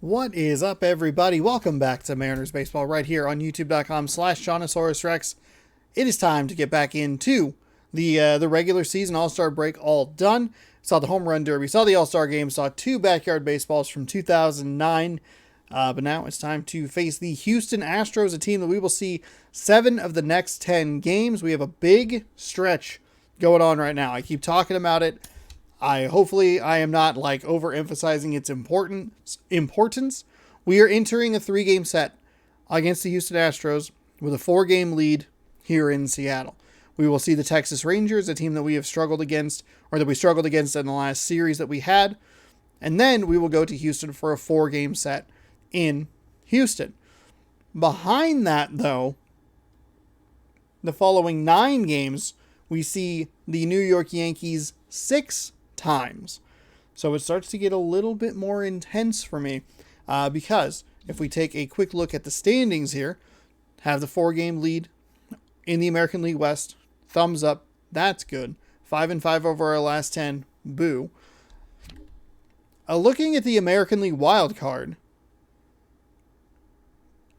What is up, everybody? Welcome back to Mariners Baseball right here on youtube.com/JonosaurusRex. It is time to get back into the regular season All-Star break all done. Saw the Home Run Derby, saw the All-Star Game, saw two backyard baseballs from 2009. But now it's time to face the Houston Astros, a team that we will see 7 of the next 10 games. We have a big stretch going on right now. I keep talking about it. Hopefully I am not overemphasizing its importance. We are entering a 3-game set against the Houston Astros with a 4-game lead here in Seattle. We will see the Texas Rangers, a team that we have struggled against, or that we struggled against in the last series that we had. And then we will go to Houston for a 4-game set in Houston. Behind that, though, the following 9 games, we see the New York Yankees 6 times. So it starts to get a little bit more intense for me because if we take a quick look at the standings here, have the 4-game lead in the American League West. Thumbs up. That's good. 5-5 over our last 10. Boo. Looking at the American League wild card,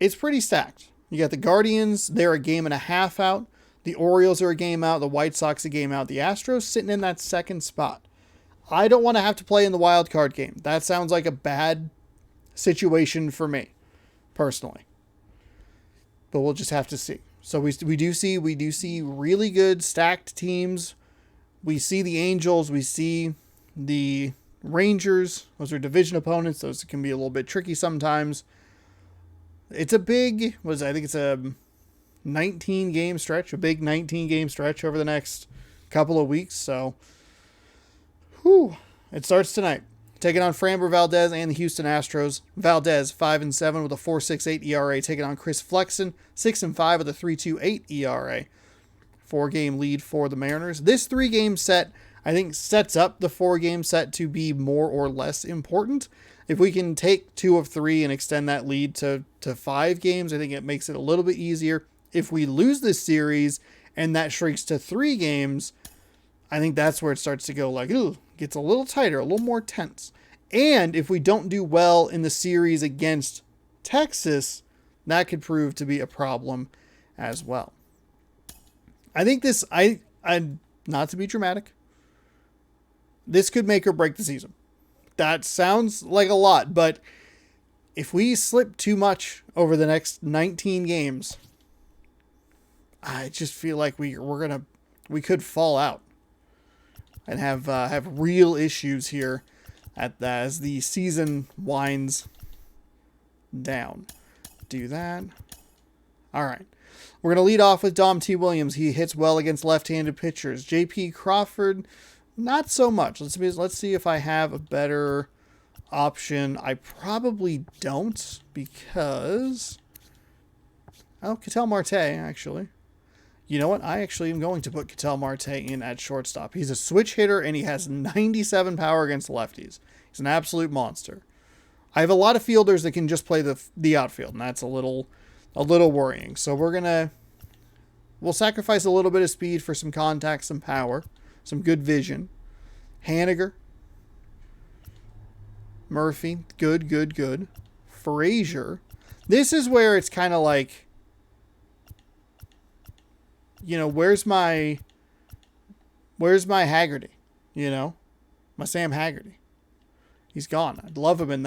it's pretty stacked. You got the Guardians. They're a game and a half out. The Orioles are a game out. The White Sox a game out. The Astros sitting in that second spot. I don't want to have to play in the wild card game. That sounds like a bad situation for me, personally. But we'll just have to see. So we do see really good stacked teams. We see the Angels. We see the Rangers. Those are division opponents. Those can be a little bit tricky sometimes. It's a big, I think it's a 19-game stretch, a big 19-game stretch over the next couple of weeks. So, it starts tonight. Taking on Framber Valdez and the Houston Astros. Valdez 5-7 with a 4.68 ERA. Taking on Chris Flexen 6-5 with a 3.28 ERA. 4-game lead for the Mariners. This 3-game set, I think, sets up the 4-game set to be more or less important. If we can take 2 of 3 and extend that lead to 5 games, I think it makes it a little bit easier. If we lose this series and that shrinks to 3 games, I think that's where it starts to go gets a little tighter, a little more tense. And if we don't do well in the series against Texas, that could prove to be a problem as well. I think this, not to be dramatic, this could make or break the season. That sounds like a lot, but if we slip too much over the next 19 games, I just feel like we could fall out and have real issues here as the season winds down. Do that. All right. We're going to lead off with Dom T. Williams. He hits well against left-handed pitchers. J.P. Crawford, not so much. Let's see if I have a better option. I probably don't because... Ketel Marte, actually. You know what? I actually am going to put Ketel Marte in at shortstop. He's a switch hitter, and he has 97 power against lefties. He's an absolute monster. I have a lot of fielders that can just play the outfield, and that's a little worrying. So we'll sacrifice a little bit of speed for some contact, some power, some good vision. Haniger. Murphy. Good. Frazier. This is where it's kind of like, where's my Haggerty? My Sam Haggerty. He's gone. I'd love him in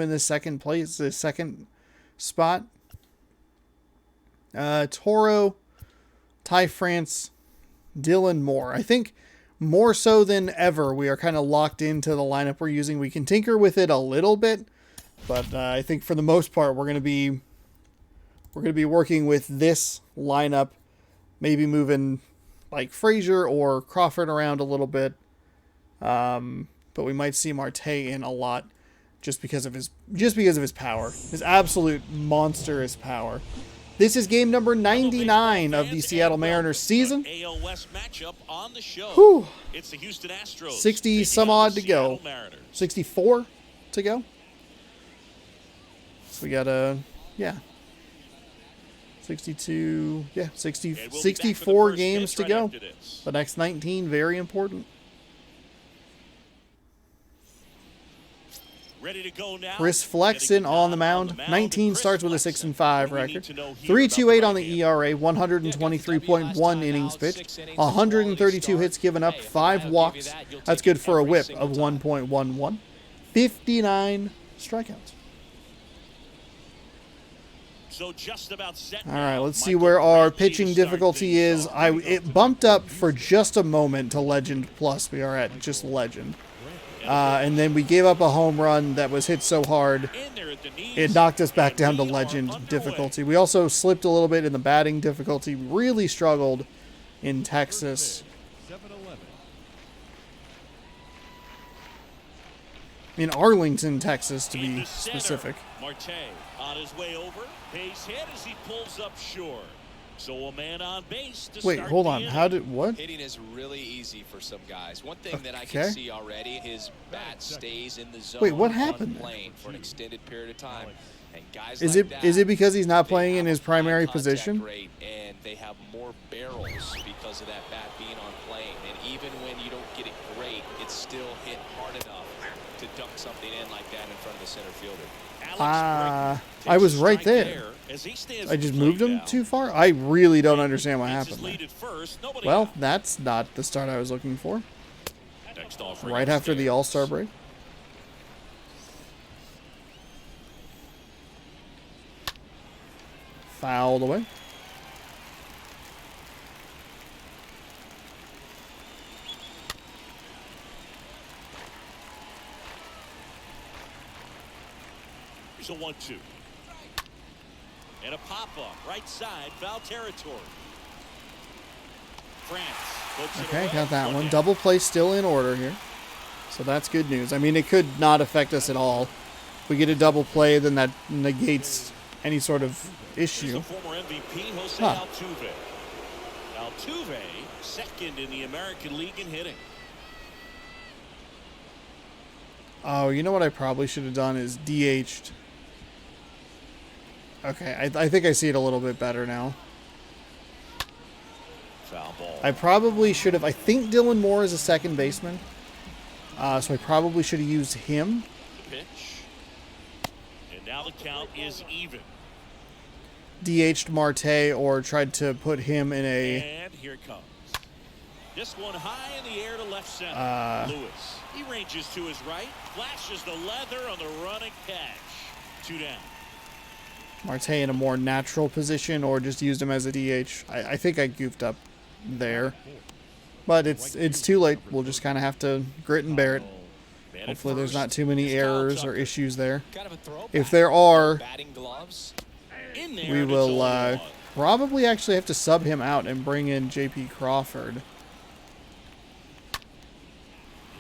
this second place, this second spot. Toro, Ty France, Dylan Moore. I think more so than ever, we are kind of locked into the lineup we're using. We can tinker with it a little bit, but I think for the most part, we're going to be working with this lineup. Maybe moving like Frazier or Crawford around a little bit. But we might see Marte in a lot just because of his power. His absolute monstrous power. This is game number 99 of the Seattle Mariners season. Whew. It's the Houston Astros. 60 some odd to go. 64 to go. So we got 62, 64 games to go. The next 19, very important. Ready to go now. Chris Flexen on the mound. 19 starts with a 6-5 record. 3.28 on the ERA. 123.1 innings pitched. 132 hits given up. 5 walks. That's good for a WHIP of 1.11. 59 strikeouts. So just about set. All right, let's see where our pitching difficulty is. It bumped up for just a moment to Legend Plus. We are at just Legend. And then we gave up a home run that was hit so hard, it knocked us back down to Legend difficulty. We also slipped a little bit in the batting difficulty. Really struggled in Texas. In Arlington, Texas, to be specific. Marte on his way over. Base hit as he pulls up short. So a man on base to Wait, hold on. How did what? Hitting is really easy for some guys. One thing that I can see already, his bat stays in the zone. Wait, what happened? Playing for an extended period of time. And guys is like it is it because he's not playing in his primary position? Rate, and they have more barrels because of that bat being on plane. And even when you don't get it great, it's still hit hard enough to dunk something in like that in front of the center fielder. I was right there. I just moved him too far? I really don't understand what happened there. Well, that's not the start I was looking for. Right after the All-Star break. Fouled away. Here's a 1-2. And a pop-up, right side, foul territory. France. Okay, got that one. Double play still in order here. So that's good news. I mean, it could not affect us at all. If we get a double play, then that negates any sort of issue. Former MVP Jose Altuve. Altuve, second in the American League in hitting. Oh, you know what I probably should have done is DH'd. Okay, I think I see it a little bit better now. Foul ball. I probably should have. I think Dylan Moore is a second baseman. So I probably should have used him. Pitch. And now the count is even. DH'd Marte or tried to put him in a... And here it comes. This one high in the air to left center. Lewis. He ranges to his right. Flashes the leather on the running catch. 2 down. Marte in a more natural position or just used him as a DH. I think I goofed up there. But it's too late. We'll just kind of have to grit and bear it. Hopefully there's not too many errors or issues there. If there are, we will probably actually have to sub him out and bring in J.P. Crawford.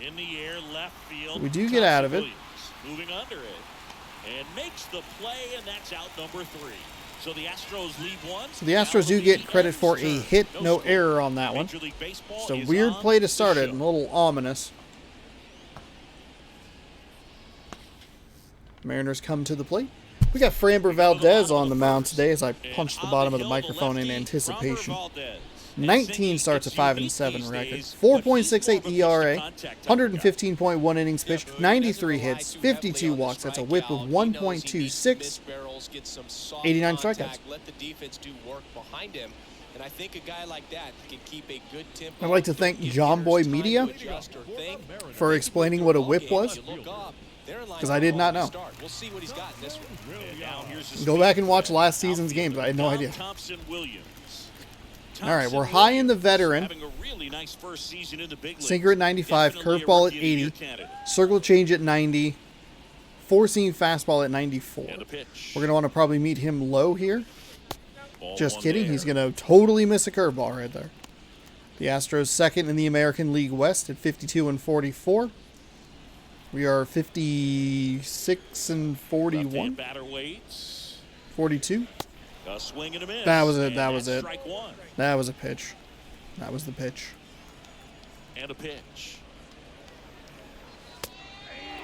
In the air, left field. We do get out of it. Moving under it. And makes the play, and that's out number 3. So the Astros lead one. So the Astros do get credit for a hit, no error on that one. Just a weird play to start it, and a little ominous. Mariners come to the plate. We got Framber Valdez on the mound today as I punch the bottom of the microphone in anticipation. 19 starts a 5-7 record, 4.68 ERA, 115.1 innings pitched, 93 hits, 52 walks. That's a WHIP of 1.26, 89 strikeouts. Let the defense do work behind him. And I think a guy like that can keep a good tempo. I'd like to thank John Boy Media for explaining what a WHIP was, because I did not know. We'll see what he's got in this one. Go back and watch last season's games. I had no idea. All right, we're high in the veteran. Sinker at 95, curveball at 80, circle change at 90, four-seam fastball at 94. We're going to want to probably meet him low here. Just kidding. He's going to totally miss a curveball right there. The Astros second in the American League West at 52-44. We are 56-41. 42. That was it. That was it. That was a pitch. That was the pitch. And a pitch.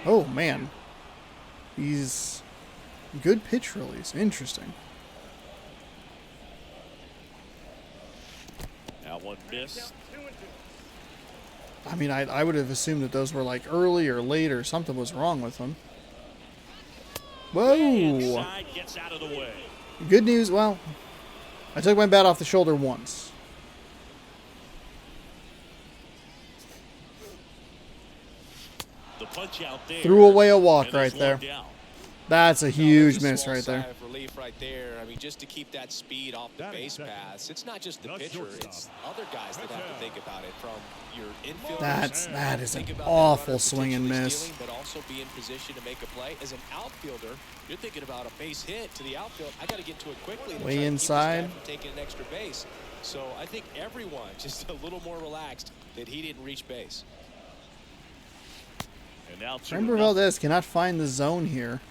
Oh, man. He's good pitch release. Interesting. That one missed. I mean, I would have assumed that those were like early or late or something was wrong with them. Whoa. Inside, gets out of the way. Good news. Well, I took my bat off the shoulder once. The punch out there. Threw away a walk And right there's there. one down. That's a huge There's a miss small right there. sigh of relief right there. I mean, just to keep that speed off the base pass. It's not just the pitcher; it's other guys that have to think about it. From your infield, That is an awful swing and miss. but also be in position to make a play. As an outfielder, you're thinking about a base hit to the outfield. I got to get to it quickly. To Way try to keep this guy inside. from taking an extra base. So I think everyone just a little more relaxed that he didn't reach base. And now Framber Valdez cannot find the zone here.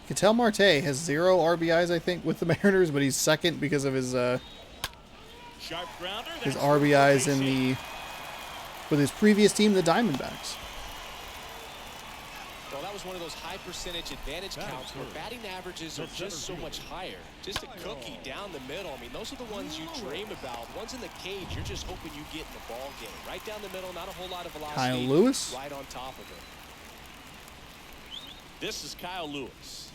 Ketel Marte has 0 RBIs, I think, with the Mariners, but he's second because of his Sharp grounder. his That's RBIs the in base with his previous team, the Diamondbacks. Well, that was one of those high percentage advantage counts where batting averages are just so much higher. Just a cookie down the middle. I mean, those are the ones you dream about. Ones in the cage, you're just hoping you get in the ball game. Right down the middle, not a whole lot of velocity. Kyle Lewis? Right on top of it. This is Kyle Lewis.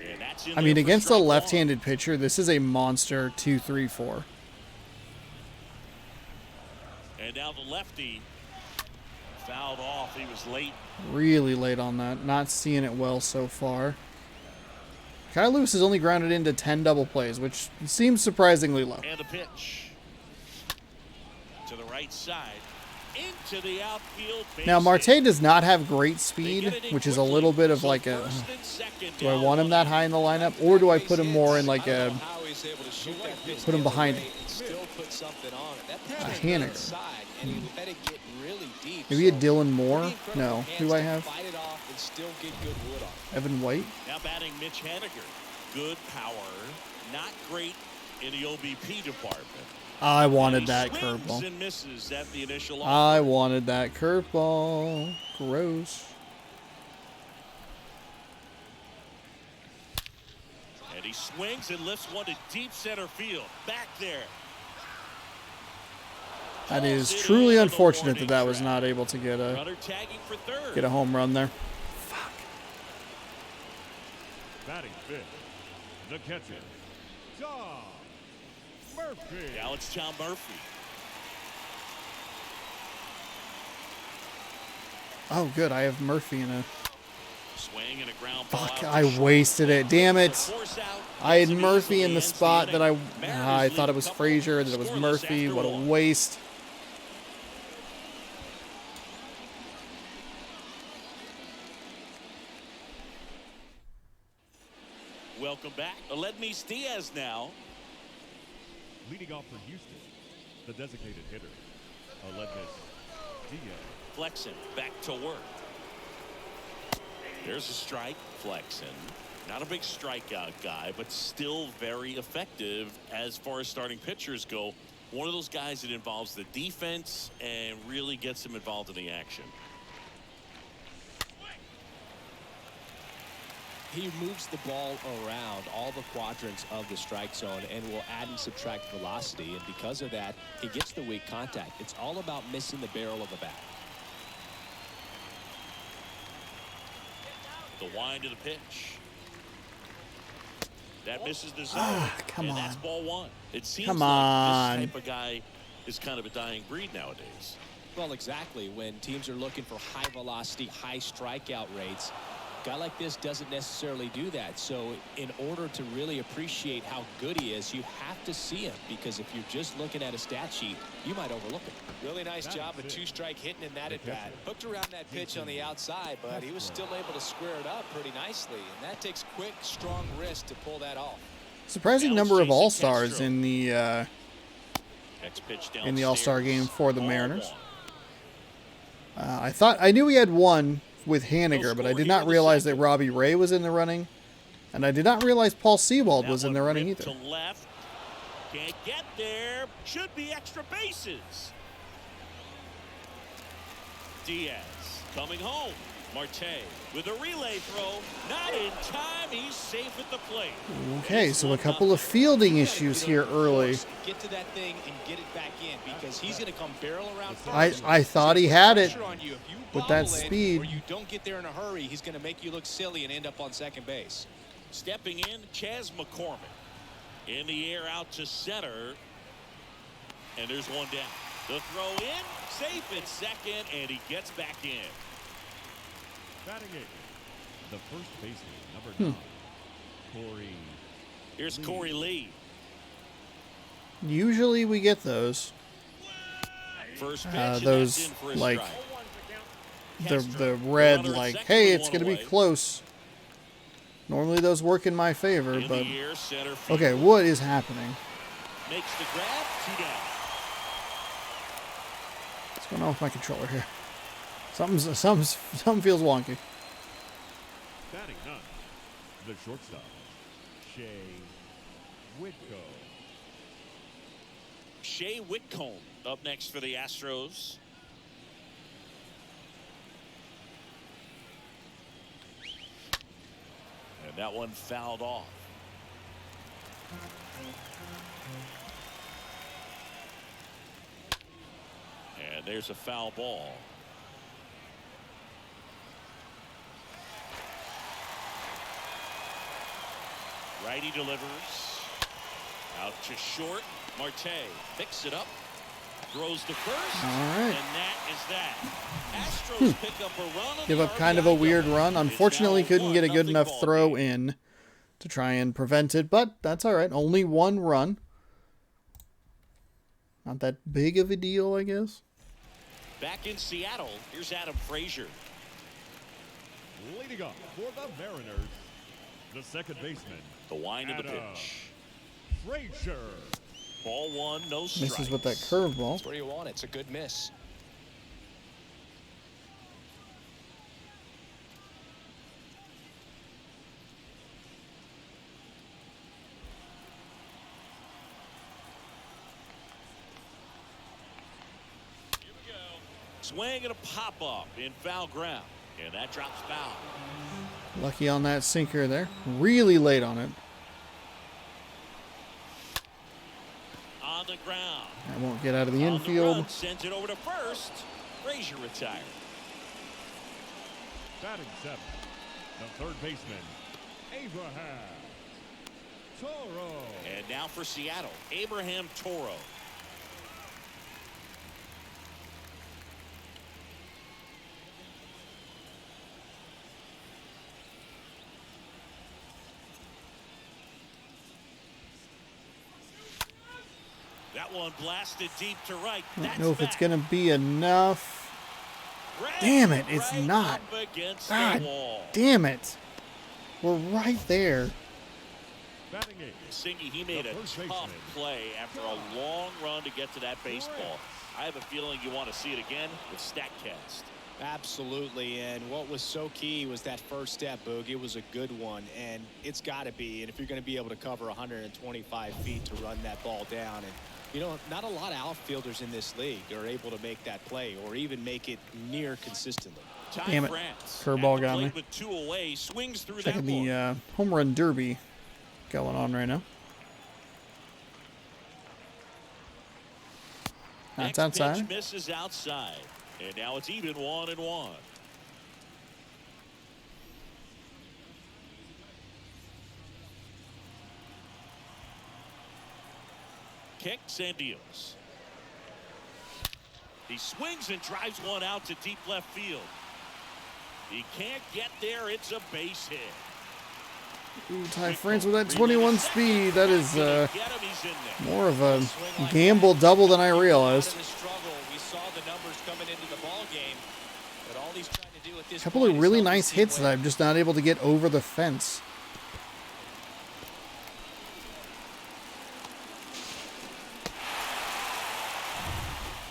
And that's in I mean, there for against a strike one. left-handed pitcher, this is a monster 2-3-4. And now the lefty fouled off. He was late. Really late on that. Not seeing it well so far. Kyle Lewis has only grounded into 10 double plays, which seems surprisingly low. And a pitch to the right side. Into the outfield. Now, base Marte hit. does not have great They speed, get it in which is a quickly. little bit of So like a... first and second Do I down, want him that high in the lineup, or do I put him more in like a... Put him behind a Haniger? Maybe a Dylan Moore? No. Who do I have? Evan White? Now batting Mitch Haniger. Good power. Not great in the OBP department. I wanted He that swings curveball. and misses at the initial I offer. wanted that curveball. Gross. And he swings and lifts one to deep center field. Back there. That is Pulls it truly in on the unfortunate warning that was track. not able to get Runner tagging for third. a home run there. Batting fifth, the catcher, Tom Murphy. Now it's Tom Murphy. Oh, good. I have Murphy in a... Swing and a ground ball. Fuck, out I to short. wasted it. Damn it. Force out. I had Gets him Murphy easily in the ends spot that inning. I Mariners thought it lead was a couple, Frazier, that it was scoreless Murphy. after What a one. waste. Welcome back. Aledmys Diaz now. Leading off for Houston, the designated hitter, Aledmys Diaz. Flexen back to work. There's a strike. Flexen. Not a big strikeout guy, but still very effective as far as starting pitchers go. One of those guys that involves the defense and really gets them involved in the action. He moves the ball around all the quadrants of the strike zone and will add and subtract velocity. And because of that, he gets the weak contact. It's all about missing the barrel of the bat. The wind of the pitch. That misses the zone. Come and on. that's ball one. It seems Come like on. this type of guy is kind of a dying breed nowadays. Well, exactly. When teams are looking for high velocity, high strikeout rates, a guy like this doesn't necessarily do that. So in order to really appreciate how good he is, you have to see him, because if you're just looking at a stat sheet, you might overlook it. Really nice job of two-strike hitting in that at bat. Hooked around that pitch on the outside, but he was still able to square it up pretty nicely. And that takes quick, strong wrist to pull that off. Surprising number of All-Stars in the Next pitch All-Star game for the Ball Mariners. one. I knew he had one with Haniger, but I did not realize that Robbie Ray was in the running, and I did not realize Paul Sewald was in the running either. To left. Can't get there. Should be extra bases. Diaz coming home. Marte with a relay throw. Not in time. He's safe at the plate. Okay, so a couple of fielding issues here early. Get to that thing and get it back in because he's going to come barrel around first. I thought he had it with that Or speed. you don't get there in a hurry, he's going to make you look silly and end up on second base. Stepping in, Chas McCormick. In the air out to center. And there's one down. The throw in, safe at second, and he gets back in. Batting eighth, the first baseman, number 9, Corey. Here's Corey Lee. Usually we get those. First pitch, and Those, that's in for a like, strike. the red, Runner at like, second hey, with it's one going to be away. close. Normally those work in my favor, In but... the air, center field. Okay, what is happening? Makes the grab, 2 down. What's going on with my controller here? Something feels wonky. Batting 9, the shortstop, Shea Whitco. Shea Whitcomb up next for the Astros. And that one fouled off. And there's a foul ball. Righty delivers. Out to short. Marte picks it up. Throws to first. All right. And that is that. Astros pick up a run. On Give the up kind of a RBI weird double. run. It's Unfortunately, now couldn't get a good 1-0 enough ball throw game. in to try and prevent it, but that's all right. Only one run. Not that big of a deal, I guess. Back in Seattle, here's Adam Frazier. Leading off for the Mariners, the second baseman, The wind of the Adam pitch. Frazier. Ball one, no strikes. Misses with that curveball. That's where you want it. It's a good miss. Swing and a pop up in foul ground. And that drops foul. Lucky on that sinker there. Really late on it. On the ground. That won't get out of the On the infield. run, sends it over to first. Frazier retired. Batting 7, the third baseman, Abraham Toro. And now for Seattle, Abraham Toro. That one blasted deep to right. I That's don't know if it's back. going to be enough. Right, Damn it, it's right not. up against God the wall. damn it. We're right there. Batting 8, Singy, he made a first tough baseman. play after a long run to get to that baseball. I have a feeling you want to see it again with StatCast. Absolutely, and what was so key was that first step, Boog. It was a good one, and it's got to be. And if you're going to be able to cover 125 feet to run that ball down, and you know, not a lot of outfielders in this league are able to make that play or even make it near consistently. Damn it. France, Curveball at the got plate me. With 2 away, swings through Checking that one. the home run derby going on right now. That's Next outside. pitch misses outside. And now it's even 1-1. Kicks and deals. He swings and drives one out to deep left field. He can't get there. It's a base hit. Ooh, Ty France with that 21 speed. That is Get him, he's in there. more of a gamble double than I realized. We saw the numbers coming into the ball game, but all he's trying to do at this A couple point of is really help nice the team hits win. that I'm just not able to get over the fence.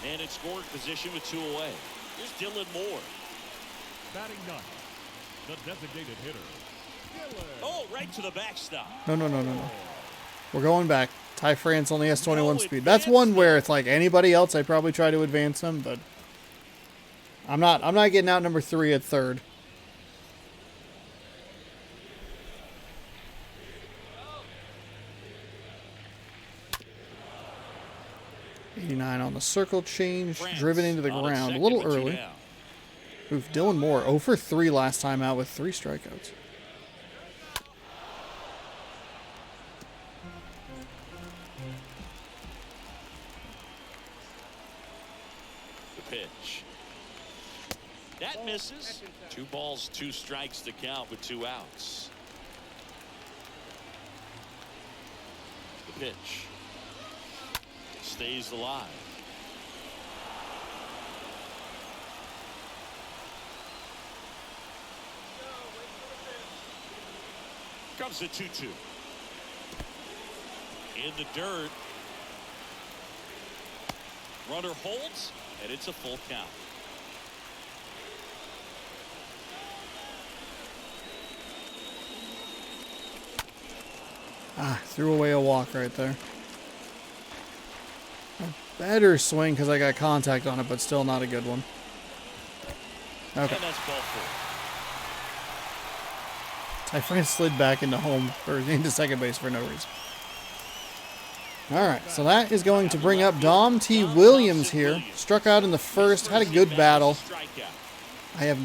And in scoring position with 2 away. Here's Dylan Moore. Batting 9, the designated hitter, Dylan. Oh, right to the backstop. No. We're going back. Ty France only has 21 speed. That's one where it's like anybody else, I'd probably try to advance him, but I'm not getting out number 3 at third. 289 on the circle change. France Driven into the on ground a second little with two early. down. Oof, Dylan Moore 0 for 3 last time out with 3 strikeouts. The pitch. That misses. 2 balls, 2 strikes to count with 2 outs. The pitch. Stays alive. Comes the 2-2. In the dirt. Runner holds, and it's a full count. Threw away a walk right there. A better swing because I got contact on it, but still not a good one. Okay. And that's ball 4. Ty France slid back into into second base for no reason. All right, so that is going to bring up Dom T. Williams here. Struck out in the first, had a good battle. I have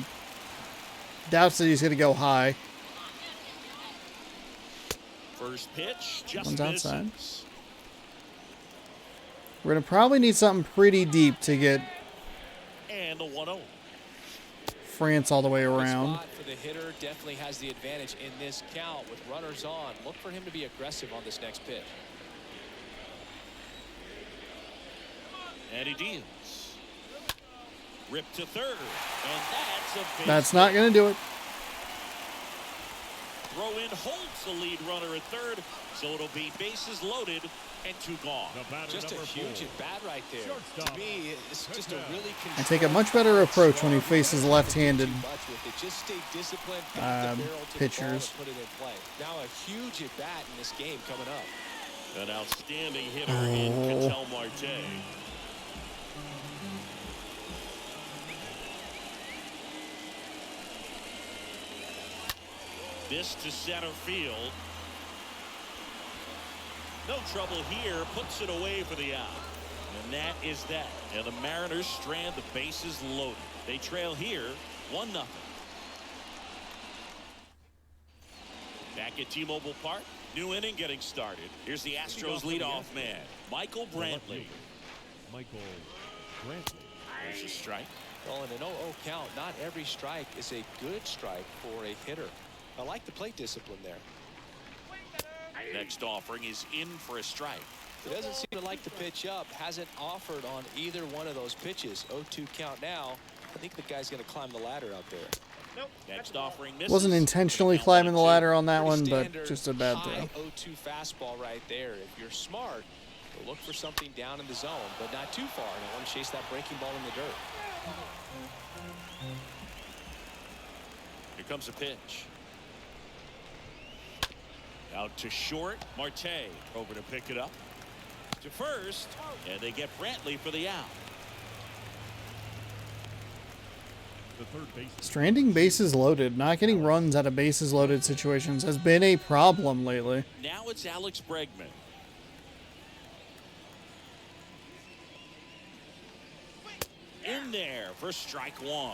doubts that he's going to go high. First pitch, just One's outside. misses. We're going to probably need something pretty deep to get And the 1-0. France all the way The around. spot for the hitter definitely has the advantage in this count with runners on. Look for him to be aggressive on this next pitch. And he deals. Rip to third. And that's a big That's not going to do it. throw in holds the lead runner at third. So it'll be bases loaded and 2 gone. The batter, Just a number huge 4. at bat right there. Shortstop. To me, it's just a really I take a much better approach when he faces left-handed Just stay disciplined, pitchers. put it in play. Now a huge at bat in this game coming up. An outstanding hitter in Ketel Marte. This to center field. No trouble here. Puts it away for the out. And that is that. And the Mariners strand the bases loaded. They trail here 1-0. Back at T-Mobile Park. New inning getting started. Here's the Astros leadoff man, Michael Brantley. Michael Brantley. There's a strike. Well, in an 0-0 count, not every strike is a good strike for a hitter. I like the plate discipline there. Next offering is in for a strike. He doesn't seem to like to pitch up. Hasn't offered on either one of those pitches. 0-2 count now. I think the guy's going to climb the ladder out there. Next offering misses. Wasn't intentionally climbing the ladder on that one, Pretty but standard just a bad throw. high 0-2 fastball right there. If you're smart, you'll look for something down in the zone, but not too far. And I want to chase that breaking ball in the dirt. Here comes a pitch. Out to short. Marte over to pick it up. To first. And they get Brantley for the out. The third baseman. Stranding bases loaded, not getting runs out of bases loaded situations has been a problem lately. Now it's Alex Bregman. In there for strike 1.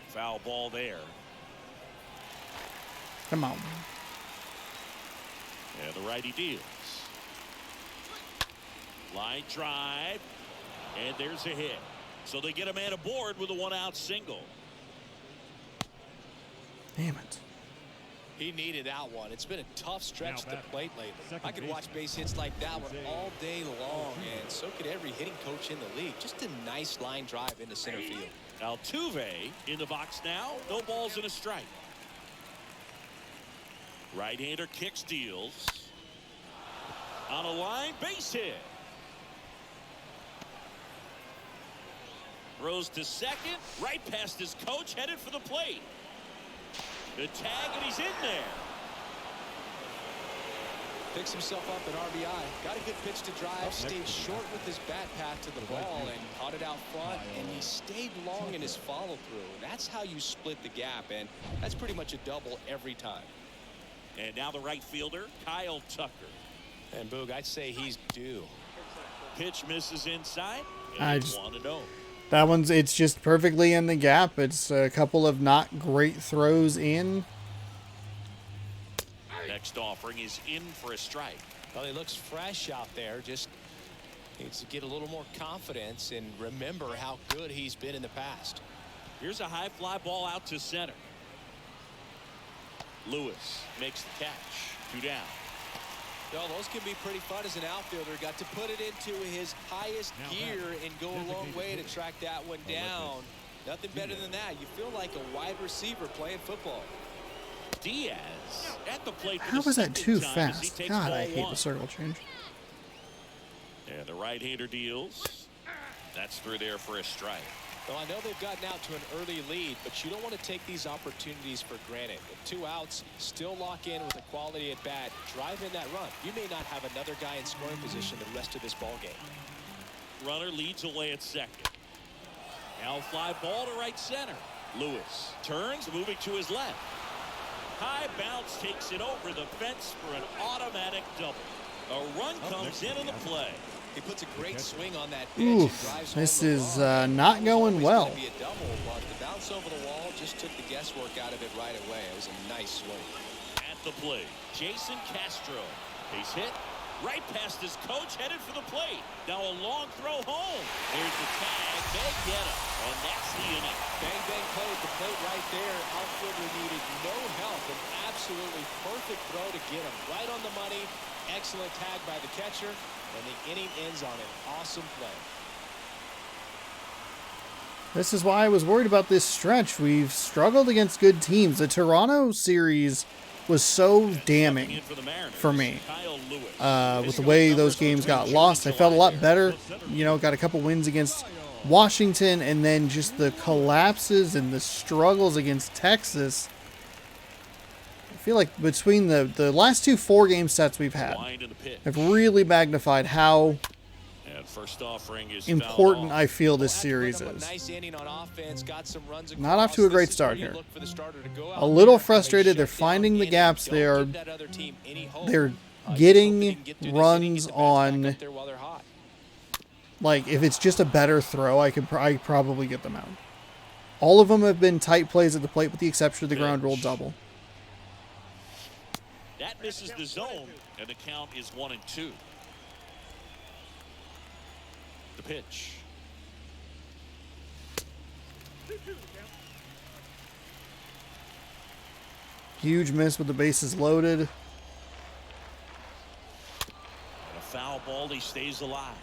Foul ball there. Come on. And the righty deals. Line drive. And there's a hit. So they get a man aboard with a 1-out single. Damn it. He needed that one. It's been a tough stretch at the plate lately. Second I could watch base hits like that one all day long, and so could every hitting coach in the league. Just a nice line drive into center field. Altuve in the box now. No balls and a strike. Right-hander kicks, deals. On a line, base hit. Throws to second, right past his coach, headed for the plate. The tag, and he's in there. Picks himself up an RBI. Got a good pitch to drive. Stayed short with his bat path to the ball and caught it out front. And he stayed long in his follow through. That's how you split the gap. And that's pretty much a double every time. And now the right fielder, Kyle Tucker. And Boog, I'd say he's due. Pitch misses inside. I And just- 1-0. That one's, it's just perfectly in the gap. It's a couple of not great throws in. Next offering is in for a strike. Well, he looks fresh out there. Just needs to get a little more confidence and remember how good he's been in the past. Here's a high fly ball out to center. Lewis makes the catch. 2 down. Well, those can be pretty fun as an outfielder. Got to put it into his highest gear and go a long way to track that one down. Nothing better than that. You feel like a wide receiver playing football. Diaz at the plate. How was that too fast? God, I hate the circle change. And the right-hander deals. That's through there for a strike. Well, I know they've gotten out to an early lead, but you don't want to take these opportunities for granted. With 2 outs, still lock in with a quality at bat. Drive in that run. You may not have another guy in scoring position the rest of this ball game. Runner leads away at second. Now fly ball to right center. Lewis turns, moving to his left. High bounce takes it over the fence for an automatic double. A run comes into the play. He puts a great swing on that pitch. Oof, this is not going well. Be a double, but the bounce over the wall just took the guesswork out of it right away. It was a nice swing. At the plate, Jason Castro. He's hit right past his coach, headed for the plate. Now a long throw home. There's the tag. They get him, and that's the inning. Bang, bang play at the plate right there. Outfielder needed no help. An absolutely perfect throw to get him right on the money. Excellent tag by the catcher, and the inning ends on an awesome play. This is why I was worried about this stretch. We've struggled against good teams. The Toronto series was so damning for me. With the way those games got lost, I felt a lot better. You know, got a couple wins against Washington, and then just the collapses and the struggles against Texas. I feel like between the last 2 4-game sets we've had have really magnified how important I feel this series is. Not off to a great start here. A little frustrated. They're finding the gaps. They're getting runs on. Like, if it's just a better throw, I probably get them out. All of them have been tight plays at the plate with the exception of the ground rule double. That misses the zone, and the count is 1-2. The pitch. Huge miss with the bases loaded. And a foul ball, he stays alive.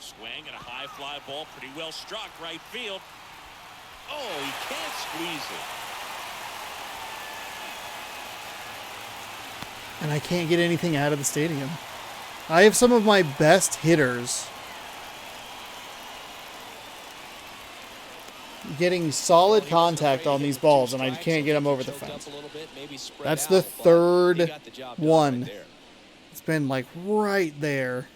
Swing and a high fly ball, pretty well struck right field. Oh, he can't squeeze it. And I can't get anything out of the stadium. I have some of my best hitters getting solid contact on these balls, and I can't get them over the fence. That's the 3rd one. It's been like right there.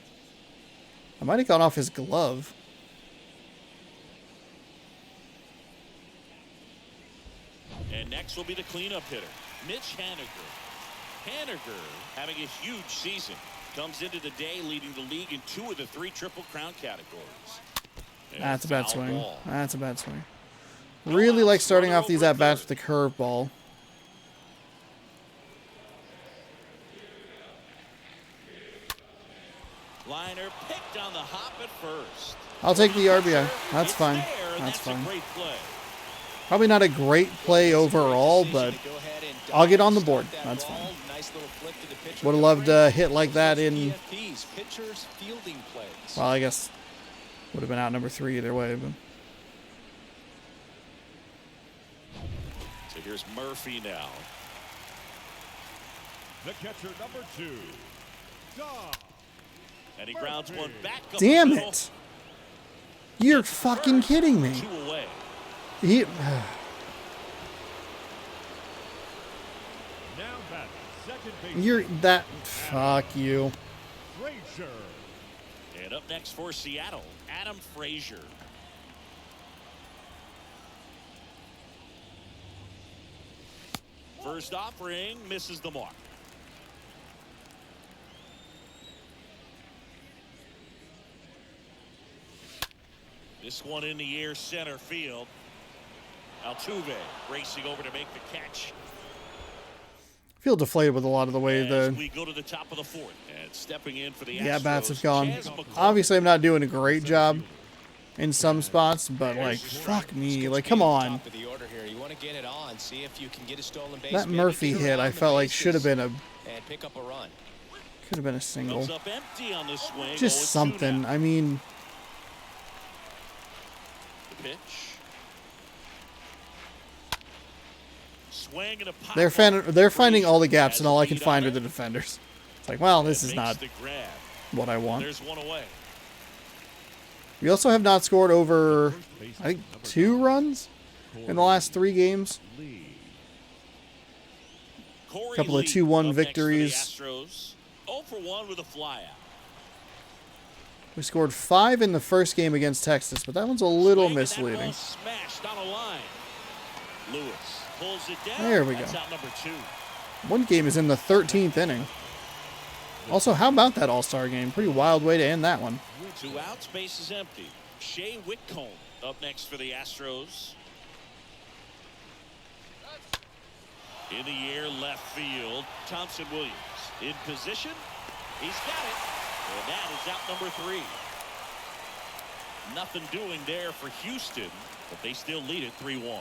I might have gone off his glove. And next will be the cleanup hitter, Mitch Haniger. Haniger having a huge season. Comes into the day leading the league in 2 of the 3 Triple Crown categories. And That's a bad foul swing. ball. That's a bad swing. Really like starting off these at-bats with a curveball. Liner picked on the hop at first. I'll take the RBI. That's It's fine. there, and That's fine. a great play. Probably not a great play overall, but I'll get on the board. That's fine. Would have loved a hit like that in... Well, I guess would have been out number 3 either way. But. So here's Murphy now. The catcher, number 2, Dom. And he grounds one back up Damn the middle. it! You're fucking kidding me. 2 away. He, Now batting, second baseman. you're that. Fuck you. Frazier. And up next for Seattle, Adam Frazier. First offering misses the mark. This one in the air, center field. Altuve racing over to make the catch. Feel deflated with a lot of the way As we go to the top of the fourth, and stepping in for the at bats have Astros, gone. Chas McCormick. Obviously, I'm not doing a great job in some spots, but like, fuck me, like, come on. Top of the order here. You want to get it on, see if you can get a stolen base. That maybe Murphy get hit, I around the felt like bases should have been a and pick up a run. single. Comes up empty on the swing. Just 0-2 something. now. I mean, The pitch. Swing and a pop. they're finding all the gaps, Has and all a I can lead find on are the it. defenders. It's like, well, this is Makes not the grab. what I want. There's one away. We also have not scored over, I think, 2 runs in the last 3 games. Corey Couple of Lee 2-1 up next for the victories. Astros. 0 for 1 with a flyout. We scored 5 in the first game against Texas, but that one's a little Swing, and that ball misleading. smashed on a line. Lewis pulls it down. There we That's go. out number 2. One game is in the 13th inning. Also, how about that All-Star game? Pretty wild way to end that one. 2 outs, base is empty. Shea Whitcomb up next for the Astros. In the air, left field. Thompson Williams in position. He's got it. And that is out number 3. Nothing doing there for Houston, but they still lead it 3-1.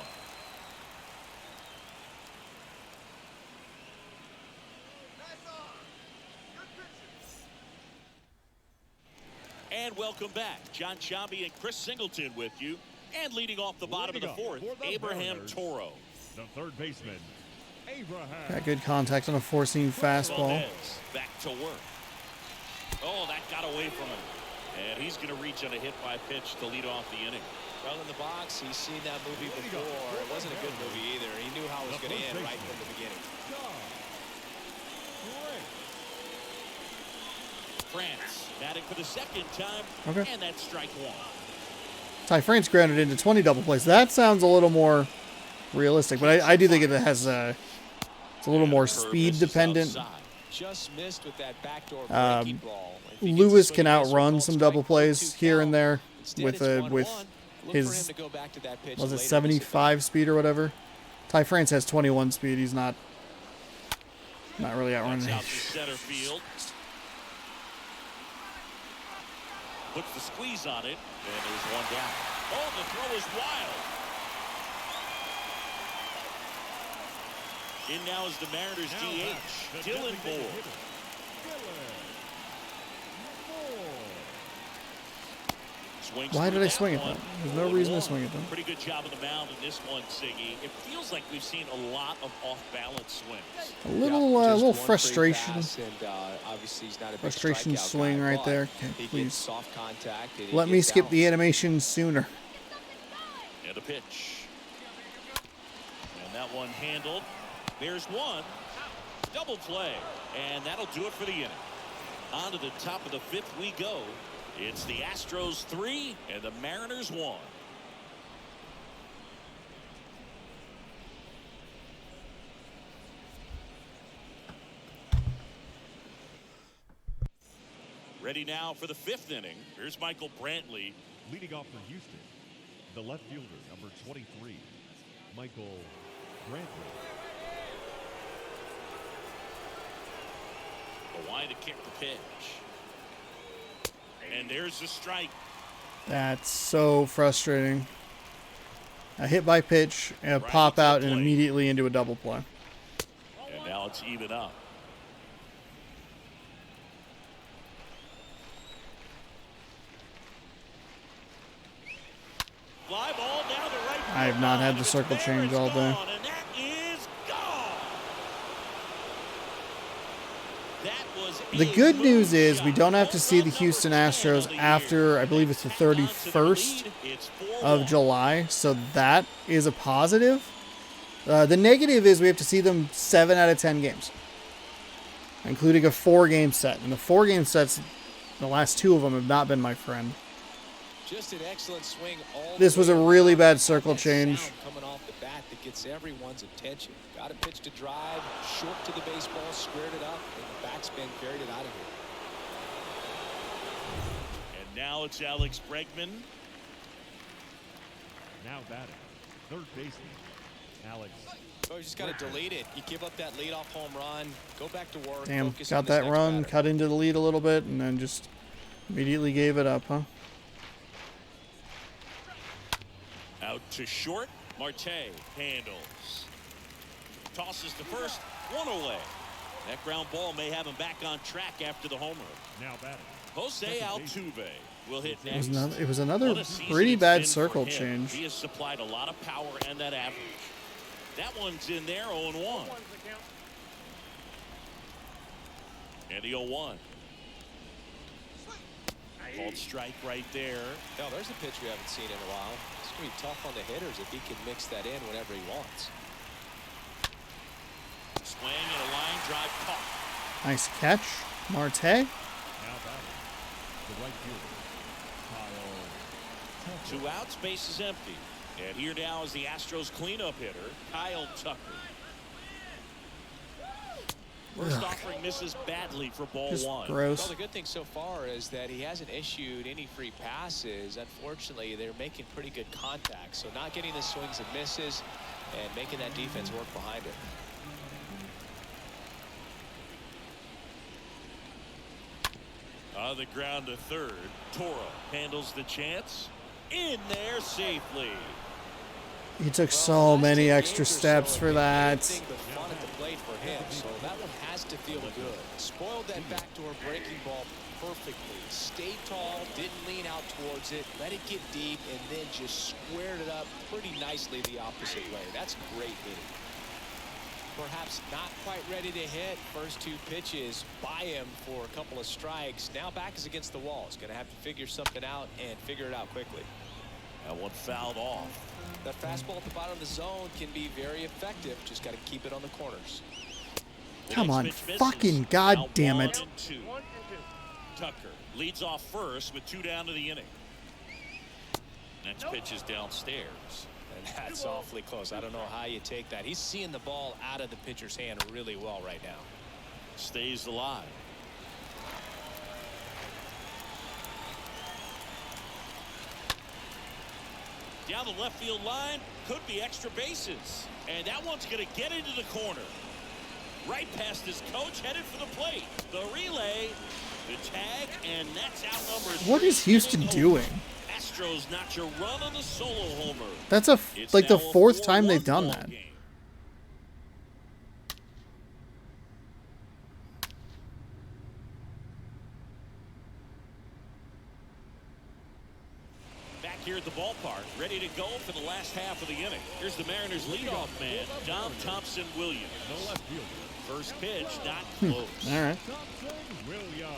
And welcome back. John Sciambi and Chris Singleton with you. And leading off the bottom of the Leading off 4th, for the Abraham Mariners. Toro. The third baseman, Abraham. Got good contact on a 4-seam fastball. Valdez back to work. Oh, that got away from him. And he's going to reach on a hit by pitch to lead off the inning. Well, in the box, he's seen that movie before. It wasn't a good movie either. He knew how it was going to end right from the beginning. France batting for the second time. Okay. And that's strike 1. Ty France grounded into 20 double plays. That sounds a little more realistic, but I do think it has it's a little more speed dependent. Just missed with that backdoor Um, breaking ball. If he gets Lewis a can swing and a miss or outrun called some strike double 1-2 plays here and count. there Instead, with it's with 1-1. Look for his him to go back to that pitch was it later in the 75 speed or whatever. Ty France has 21 speed. He's not really outrunning. That's out to center field. Puts the squeeze on it, and there's one down. Oh, the throw is wild. In now is the Mariners DH, Dylan Moore. Swings Why through did I that swing at one. that? There's no reason to 0-1. swing at that. Pretty good job on the mound in this one, Siggy. It feels like we've seen a lot of off-balance swings. A little Just little one free frustration. pass, and, obviously he's not a big Frustration strikeout swing guy, right but there. Okay, he please. gets soft contact. And he Let me gets skip the outs. animation sooner. And a pitch. And that one handled. There's one. Double play. And that'll do it for the inning. On to the top of the 5th we go. It's the Astros 3 and the Mariners 1. Ready now for the 5th inning. Here's Michael Brantley. Leading off for Houston, the left fielder, number 23, Michael Brantley. Wide to kick the pitch. And there's the strike. That's so frustrating. A hit by pitch, and a Right pop to the out, and plate. immediately into a double play. And now it's even up. Fly ball down the right field I have not had line. the If circle it's there, change it's all day. gone, and that is gone. That was The good news is we don't have to see the Houston Astros after, I believe it's the 31st of July, so that is a positive. The negative is we have to see them 7 out of 10 games, including a 4-game set. And the 4-game sets, the last 2 of them have not been my friend. Just an excellent swing all This was a the way really around. bad circle change. Sound coming off the bat that gets everyone's attention. Got a pitch to drive, short to the baseball, squared it up, and the backspin carried it out of here. And now it's Alex Bregman. Now batting, third baseman, Alex. So you just got to delete it. You give up that leadoff home run, go back to work. Damn, Focus on got this that next run, batter. cut into the lead a little bit, and then just immediately gave it up, huh? Out to short. Marte handles. Tosses to first. 1 away. That ground ball may have him back on track after the homer. Now batting, Jose Altuve will hit It was next. another What a season pretty it's bad been for circle him. change. He has supplied a lot of power and that average. That one's in there, 0-1. And the 0-1. Called strike right there. No, there's a pitch we haven't seen in a while. It's going to be tough on the hitters if he can mix that in whenever he wants. Swing and a line drive caught. Nice catch, Marte. now batting, the right fielder, Kyle. 2 outs, base is empty. And here now is the Astros cleanup hitter, Kyle Tucker. First Ugh. offering misses badly for ball Just 1. Well, gross. the good thing so far is that he hasn't issued any free passes. Unfortunately, they're making pretty good contact. So not getting the swings and misses and making that defense work behind it. On the ground to third. Toro handles the chance. In there safely. He took so many extra steps for that. Anything but fun at the plate for him, so that one has to feel good. Spoiled that backdoor breaking ball perfectly. Stayed tall, didn't lean out towards it, let it get deep, and then just squared it up pretty nicely the opposite way. That's great hitting. Perhaps not quite ready to hit. First 2 pitches by him for a couple of strikes. Now back is against the wall. He's going to have to figure something out and figure it out quickly. That one fouled off. That fastball at the bottom of the zone can be very effective. Just got to keep it on the corners. The Come next on, pitch misses. fucking Now goddamn 1 it. and 2. Tucker leads off first with 2 down to the inning. Next pitch is downstairs. And that's awfully close. I don't know how you take that. He's seeing the ball out of the pitcher's hand really well right now. Stays alive. Down the left field line, could be extra bases. And that one's going to get into the corner. Right past his coach, headed for the plate. The relay, the tag, and that's out number 3. What is Houston doing? Astros notch a run on the solo homer. That's It's like the now a 4th time 4-1 they've done ball that. game. Back here at the ballpark, ready to go for the last half of the inning. Here's the Mariners leadoff man, Dom Thompson-Williams. The left fielder, First pitch, not close. All right. Thompson Williams.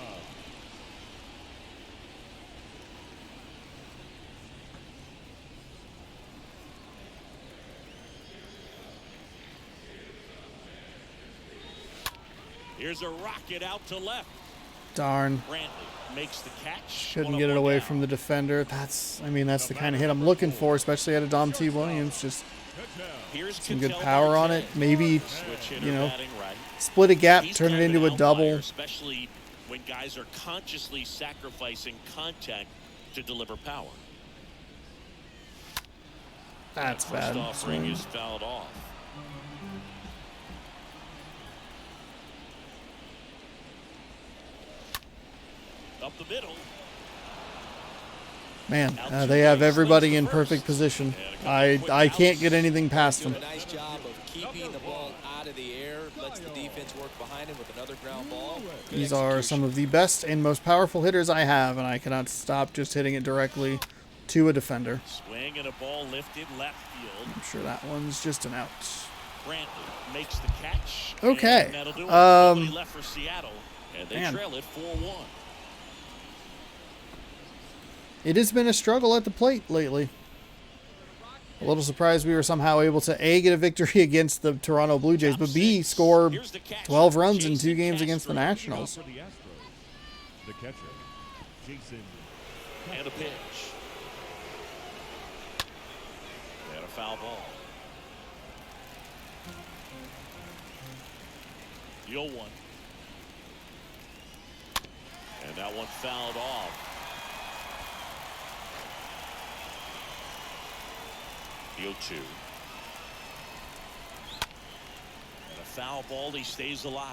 Here's a rocket out to left. Darn. Brantley makes the catch. Couldn't get it away from the defender. That's the kind of hit I'm looking for, especially out of Dom T. Williams. Just Here's some good Ketel power on it. Marte. Maybe, Switch hitter you know, batting right. split a gap, He's turn kind it of into an a double. outlier, especially when guys are consciously sacrificing contact to deliver power. That's First bad. offering Swing. is fouled off. Up the middle. Man, they have everybody in perfect position. I can't get anything past them. Doing a nice job of keeping the ball out of the air. Lets the defense work behind him with another ground ball. Good These are execution. some of the best and most powerful hitters I have, and I cannot stop just hitting it directly to a defender. Swing and a ball lifted left field. I'm sure that one's just an out. Brantley makes the catch. Okay. And that'll do it. Nobody left for Seattle, and they Man. trail it 4-1. It has been a struggle at the plate lately. A little surprised we were somehow able to A, get a victory against the Toronto Blue Jays, but B, score 12 runs in 2 games against the Nationals. For the Astros, the catcher, Jason. And a pitch. And a foul ball. The 0-1. And that one fouled off. The 0-2. And a foul ball. He stays alive.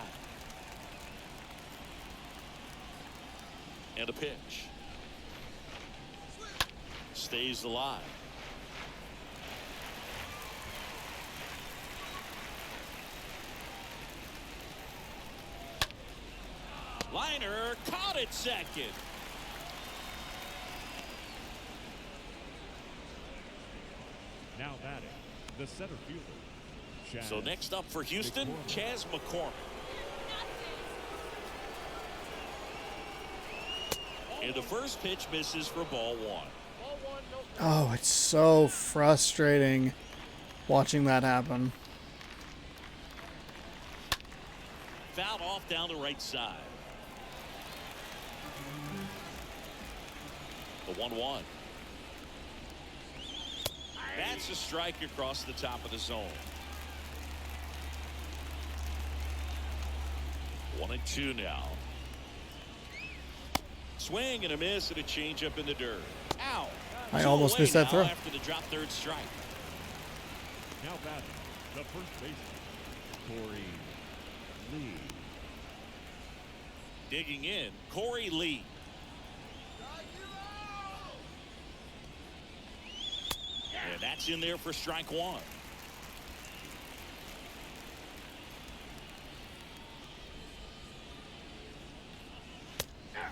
And a pitch. Stays alive. Liner caught it second. Now batting, the center fielder. So next up for Houston, Chas McCormick. And the first pitch misses for ball 1. Oh, it's so frustrating watching that happen. Fouled off down the right side. The 1-1. That's a strike across the top of the zone. 1-2 now. Swing and a miss and a changeup in the dirt. Ow. I almost missed that throw. After the drop third strike. Now batting, the first baseman, Corey Lee. Digging in, Corey Lee. And that's in there for strike 1.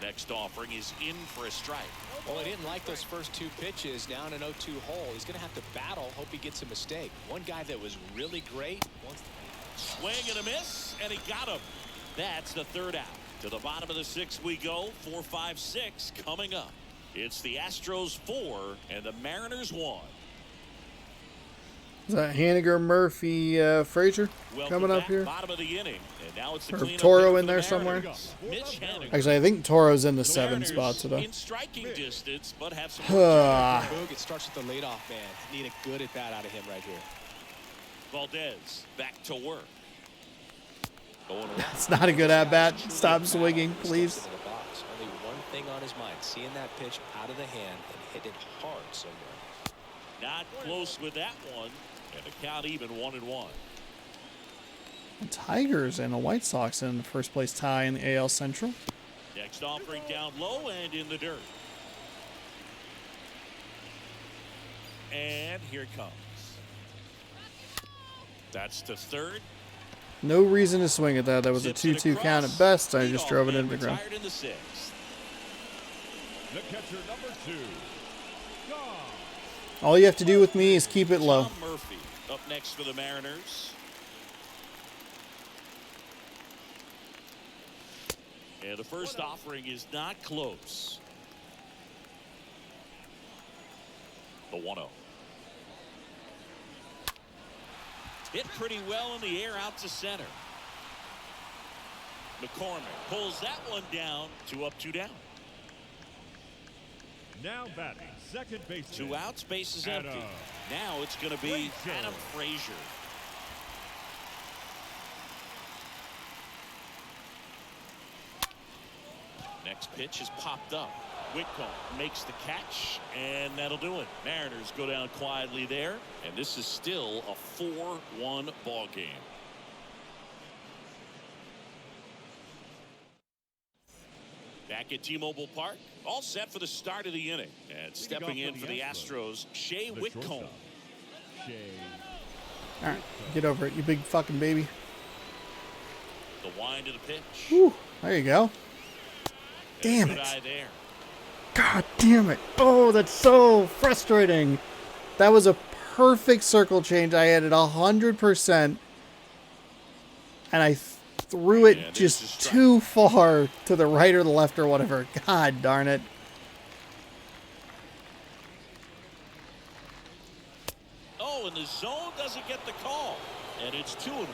Next offering is in for a strike. Well, he didn't like those first 2 pitches down an 0-2 hole. He's going to have to battle, hope he gets a mistake. One guy that was really great. Swing and a miss, and he got him. That's the third out. To the bottom of the 6th we go. 4-5-6 coming up. It's the Astros 4 and the Mariners 1. Is that Haniger, Murphy, Frazier coming up here? Bottom of the inning, and now it's the Or cleanup Toro hit in for there the somewhere? Mariners. Mitch Haniger. Actually, I think Toro's in the The 7 Mariners spot today. in striking distance, but have some Boog, it starts with the leadoff man. Need a good at bat out of him right here. Valdez back to work. Going It's not a good at-bat. Stop swinging, please. In the box. Only one thing on his mind, seeing that pitch out of the hand and hit it hard somewhere. not close with that one, and the count even 1-1. Tigers and the White Sox in the first place tie in the AL Central. Next offering down low and in the dirt. And here it comes. That's to third. No reason to swing at that. That was a Zips it 2-2 count across. at best. I just Leadoff drove it man into the ground. retired in the 6th. The catcher, number 2. Gone. All you have to do with me is keep it low. Tom Murphy up next for the Mariners. And the first offering is not close. The 1-0. Hit pretty well in the air out to center. McCormick pulls that one down. 2 up, 2 down. Now batting, second baseman. 2 outs, base is Adam empty. Now it's going to be Frazier. Adam Frazier. Next pitch is popped up. Whitcomb makes the catch, and that'll do it. Mariners go down quietly there, and this is still a 4-1 ball game. Back at T-Mobile Park, all set for the start of the inning. And stepping in for the Astros, Shea The Whitcomb. shortstop, Shea. All right, get over it, you big fucking baby. The wind of the pitch. Whew, there you go. Damn Good it. eye there. God damn it. Oh, that's so frustrating. That was a perfect circle change. I had it 100%. and I threw it Yeah, there's just a strike. too far to the right or the left or whatever. God darn it. Oh, and the zone doesn't get the call. And it's 2-1.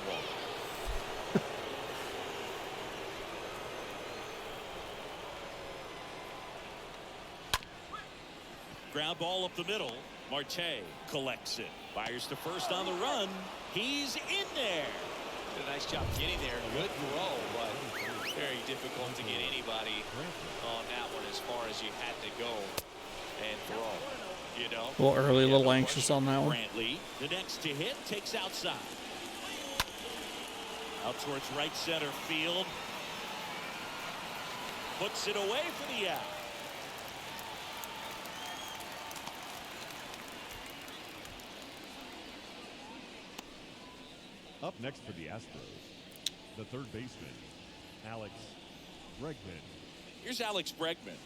Ground ball up the middle. Marte collects it. Fires to first on the run. He's in there. Did a nice job getting there. Good throw, but very difficult to get anybody on that one as far as you had to go and throw. You know? A little early, a little no anxious on that one. Brantley, the next to hit, takes outside. Out towards right center field. Puts it away for the out. Up next for the Astros, the third baseman, Alex Bregman. Here's Alex Bregman.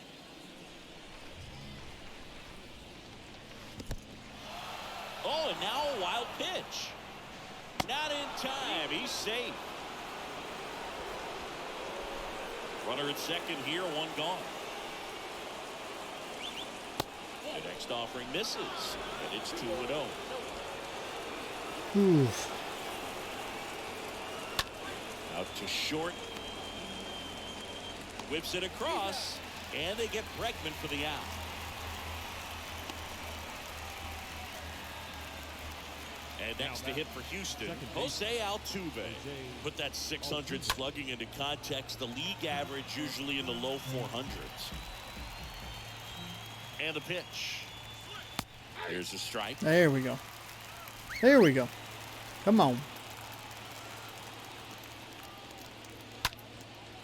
Oh, and now a wild pitch. Not in time. He's safe. Runner at second here, one gone. The next offering misses, and it's 2-0. Oof. Out to short. Whips it across, and they get Bregman for the out. And next to hit for Houston, Jose Altuve. Put that 600 slugging into context. The league average usually in the low 400s. And the pitch. Here's the strike. There we go. There we go. Come on.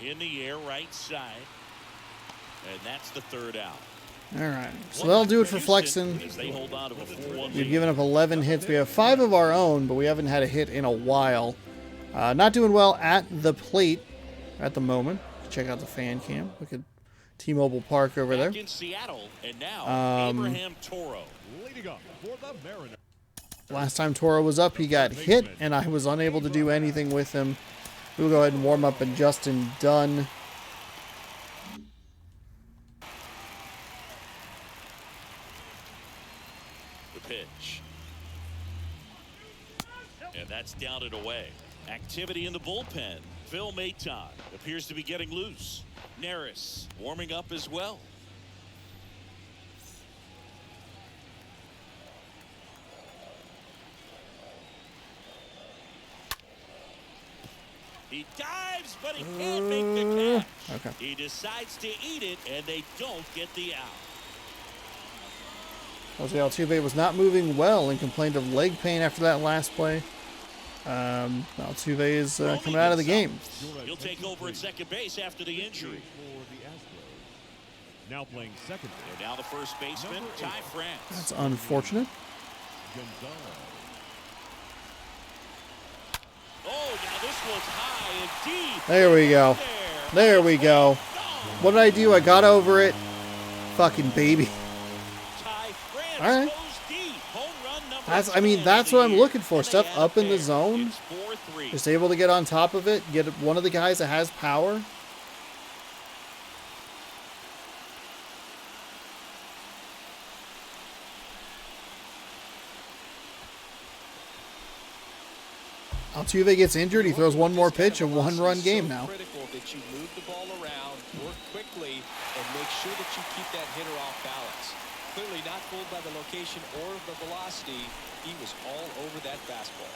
In the air, right side. And that's the third out. All right. So that'll do it for Flexen. As they hold on to a 4-1 We've lead. given up 11 hits. We have 5 of our own, but we haven't had a hit in a while. Not doing well at the plate at the moment. Check out the fan cam. Look at T-Mobile Park over there. Back in Seattle, and now Abraham Toro. Leading up for the Mariners. Last time Toro was up, he got hit, and I was unable to do anything with him. We'll go ahead and warm up, and Justin Dunn. The pitch. And that's down and away. Activity in the bullpen. Phil Maton appears to be getting loose. Neris warming up as well. He dives, but he can't make the catch. Okay. He decides to eat it, and they don't get the out. Jose Altuve was not moving well and complained of leg pain after that last play. Altuve is coming out of the game. He'll take over at second base after the injury. For the Astros. Now playing second And base, now the first baseman, Ty France. That's unfortunate. Gonzalez. Oh, now this one's high and deep. There we go. There we go. What did I do? I got over it. Fucking baby. Ty France All right. goes deep. Home run number That's, I mean, 10 that's of the what I'm year. looking for. And they Stuff add up in the there. zone. It's 4-3. Just able to get on top of it. Get one of the guys that has power. Altuve gets injured. He throws one more pitch, a one-run game now. Critical that you move the ball around, work quickly, and make sure that you keep that hitter off balance. Clearly not fooled by the location or the velocity. He was all over that fastball.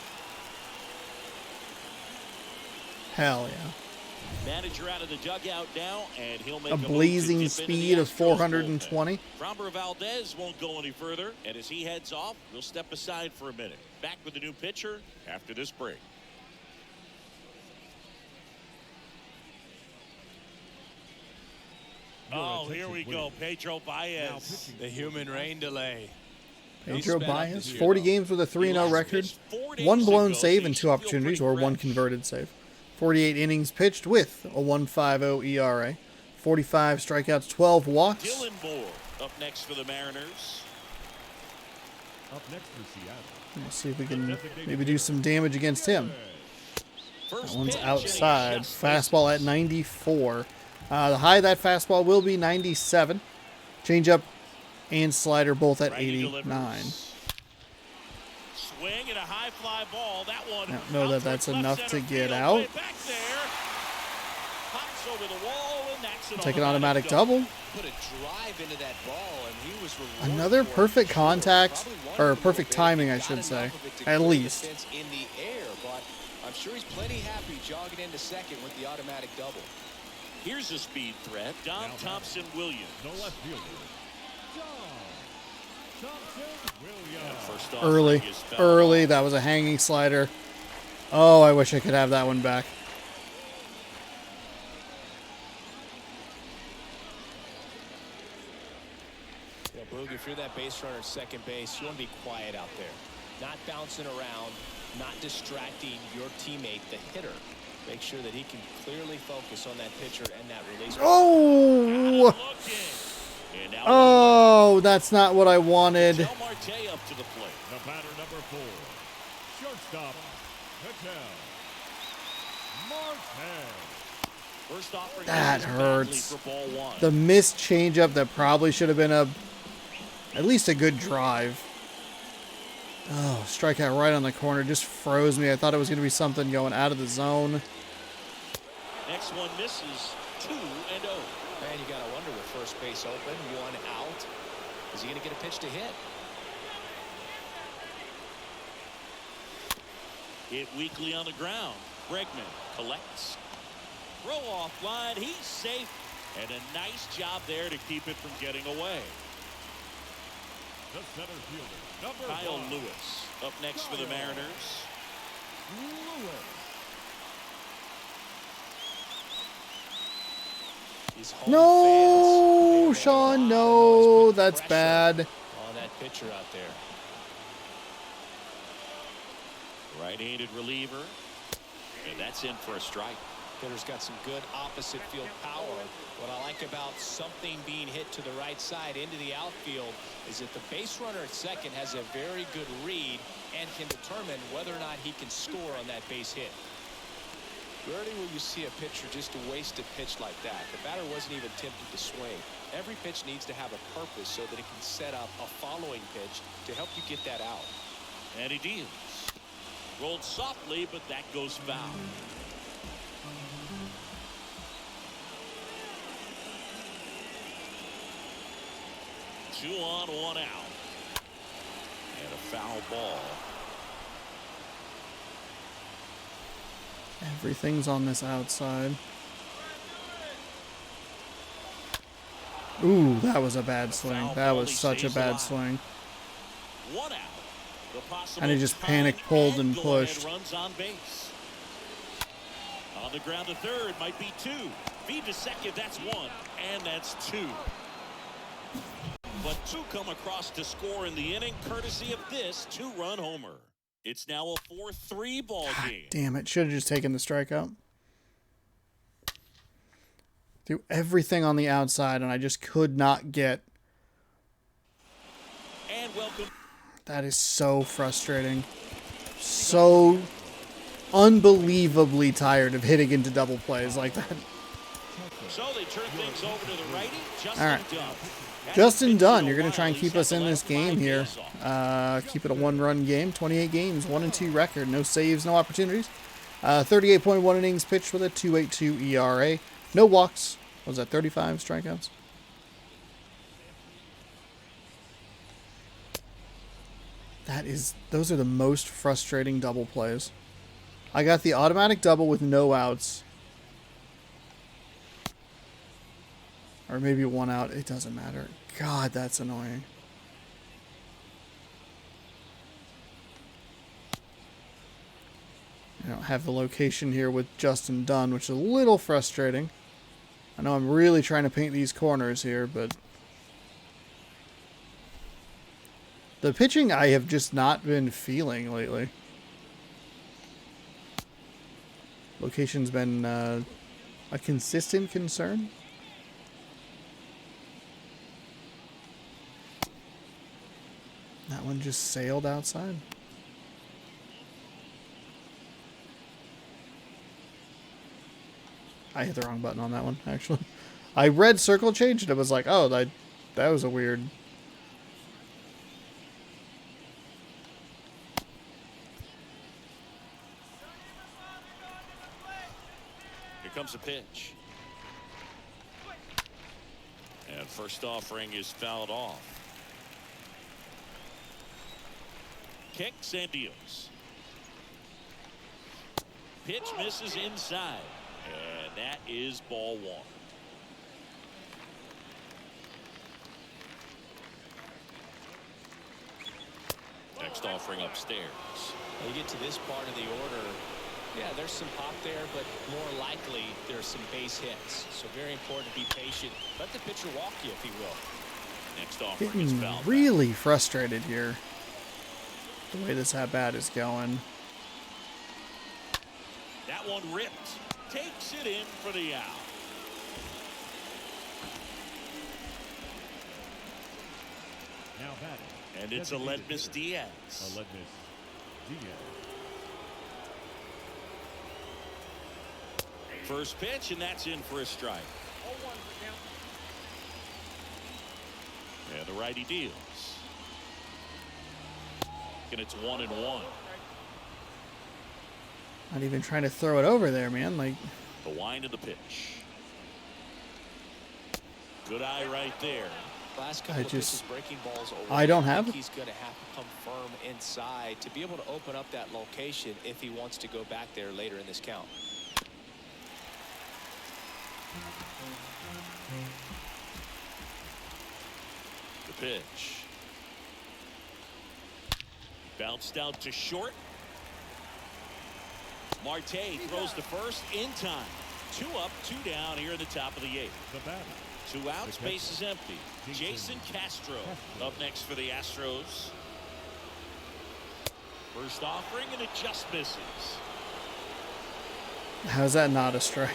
Hell yeah. Manager out of the dugout now, and he'll make A move to blazing dip into speed the of Astros 420. bullpen. Framber Valdez won't go any further, and as he heads off, we'll step aside for a minute. Back with the new pitcher after this break. Oh, here we go. Pedro Baez. The human rain delay. Pedro sped up Baez, this year, 40 though. games with a 3-0 last record. pitched 4 days One blown ago, save so and he 2 should feel opportunities, pretty or one fresh. converted save. 48 innings pitched with a 1.50 ERA. 45 strikeouts, 12 walks. Dylan Moore up next for the Mariners. Up next for Seattle. Let's see if we can maybe do some damage against him. First That one's pitch, and he outside. just Fastball at misses. 94. The high of that fastball will be 97. Changeup and slider both at Righty 89. delivers. Swing and a high fly ball. That one. I don't know out that towards that's left enough center to get field, out. way back there. Pops over the wall, and that's an Take an automatic double. Put a drive into that ball, and he was rewarded Another for it. perfect Sure, contact, probably wanted or a little perfect bit. timing, He I got should enough say. of it to At clear the least. fence in the air, but I'm sure he's plenty happy jogging into second with the automatic double. Here's a speed threat. Don Thompson Williams. The left fielder, Don Thompson-Williams. First off, Early. ring is fouled Early. off. That was a hanging slider. Oh, I wish I could have that one back. You know, Boog, if you're that base runner at second base, you want to be quiet out there. Not bouncing around, not distracting your teammate, the hitter. Make sure that he can clearly focus on that pitcher and that release. Oh! Looking. And now Oh, that's not what I wanted. Del Marte up to the plate. The batter number 4, shortstop, Patel. Marte. First offering That is badly hurts. for ball one. The missed changeup that probably should have been at least a good drive. Oh, strikeout right on the corner. Just froze me. I thought it was going to be something going out of the zone. Next one misses. 2-0. Man, you got to wonder with first base open, 1 out. Is he going to get a pitch to hit? Hit weakly on the ground. Bregman collects. Throw off line. He's safe. And a nice job there to keep it from getting away. The center fielder, number Kyle 1, Lewis up next for the Mariners. Lewis. He's home No, fans. They Sean, make a lot of no, noise, put that's pressure bad. on that pitcher out there. Right-handed reliever. And that's in for a strike. Hitter's got some good opposite field power. What I like about something being hit to the right side into the outfield is that the base runner at second has a very good read and can determine whether or not he can score on that base hit. Rarely will you see a pitcher just waste a pitch like that. The batter wasn't even tempted to swing. Every pitch needs to have a purpose so that it can set up a following pitch to help you get that out. And he deals. Rolled softly, but that goes foul. Two on, 1 out. And a foul ball. Everything's on this outside. Ooh, that was a bad swing. That was such a bad swing. 1 out. The possible And he just tying panic pulled and go-ahead pushed. Runs on base. On the ground to third, might be 2. Feed to second, that's 1. And that's 2. But 2 come across to score in the inning, courtesy of this 2-run homer. It's now a 4-3 ball game. Damn it, should have just taken the strikeout. Threw everything on the outside, and I just could not get. And welcome. That is so frustrating. So unbelievably tired of hitting into double plays like that. So they turn things over to the righty, Justin All right. Dunn. Justin Dunn, you're going to try and keep us in this game here. Keep it a 1-run game. 28 games, 1-2 record. No saves, no opportunities. 38.1 innings pitched with a 2.82 ERA. No walks. What was that, 35 strikeouts? Those are the most frustrating double plays. I got the automatic double with no outs. Or maybe 1 out. It doesn't matter. God, that's annoying. I don't have the location here with Justin Dunn, which is a little frustrating. I know I'm really trying to paint these corners here, but the pitching I have just not been feeling lately. Location's been a consistent concern. That one just sailed outside. I hit the wrong button on that one, actually. I read circle change, and it was like, oh, that was a weird... Here comes a pitch. And first offering is fouled off. Kicks and deals. Pitch misses inside. And that is ball one. Next offering upstairs. When you get to this part of the order, yeah, there's some pop there, but more likely there's some base hits. So very important to be patient. Let the pitcher walk you, if he will. Next offering is Getting fouled. really frustrated here. The way this at-bat is going. That one ripped. Takes it in for the out. Now batting. And it's Aledmys Diaz. Aledmys Diaz. First pitch, and that's in for a strike. And the righty deals. And it's 1-1. Not even trying to throw it over there, man. Like, The wind of the pitch. Good eye right there. Last couple of just- pitches breaking balls away. I don't have think it. he's going to have to come firm inside to be able to open up that location if he wants to go back there later in this count. The pitch. Bounced out to short. Marte throws to first in time. 2 up, 2 down here in the top of the 8th. The batter. 2 outs, base is empty. Jason Castro up next for the Astros. First offering, and it just misses. how's that not a strike?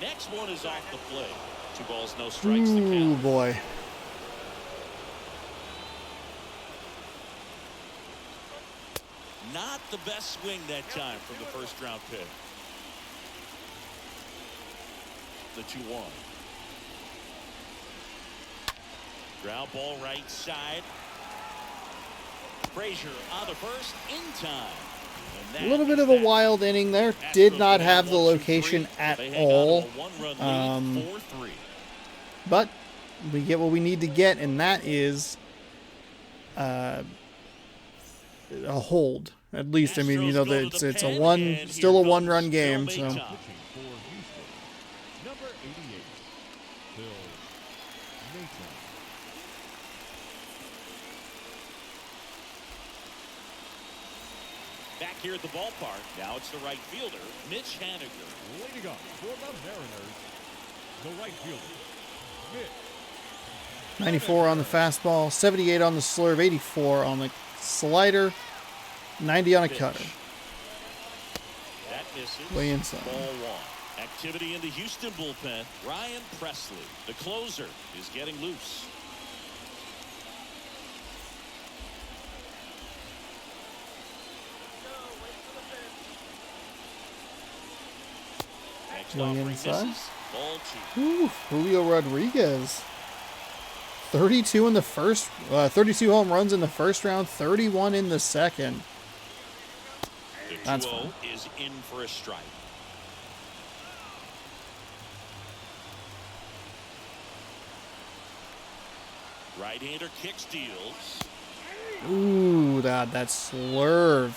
Next one is off the plate. 2 balls, no strikes to Ooh, count. boy. Not the best swing that time from the first round pick. The 2-1. Ground ball right side. Frazier on the first in time. A little bit of a wild inning there. Did not have the location at all. But we get what we need to get, and that is a hold. At least, I mean, you know, it's a still a one-run game. So Pitching for Houston. Number 88. Bill Mason. Back here at the ballpark. Now it's the right fielder, Mitch Haniger. Leading up for the Mariners, the right fielder, Mitch. 94 on the fastball, 78 on the slurve, 84 on the slider, 90 on a cutter. That misses. Way inside. Ball 1. Activity in the Houston bullpen. Ryan Presley, the closer, is getting loose. Next Way offering inside. misses. Ball 2. Ooh, Julio Rodriguez. 32 in the first, 32 home runs in the first round, 31 in the second. The That's 2-0 is in for a strike. Right-hander kicks, deals. Ooh, that slurve.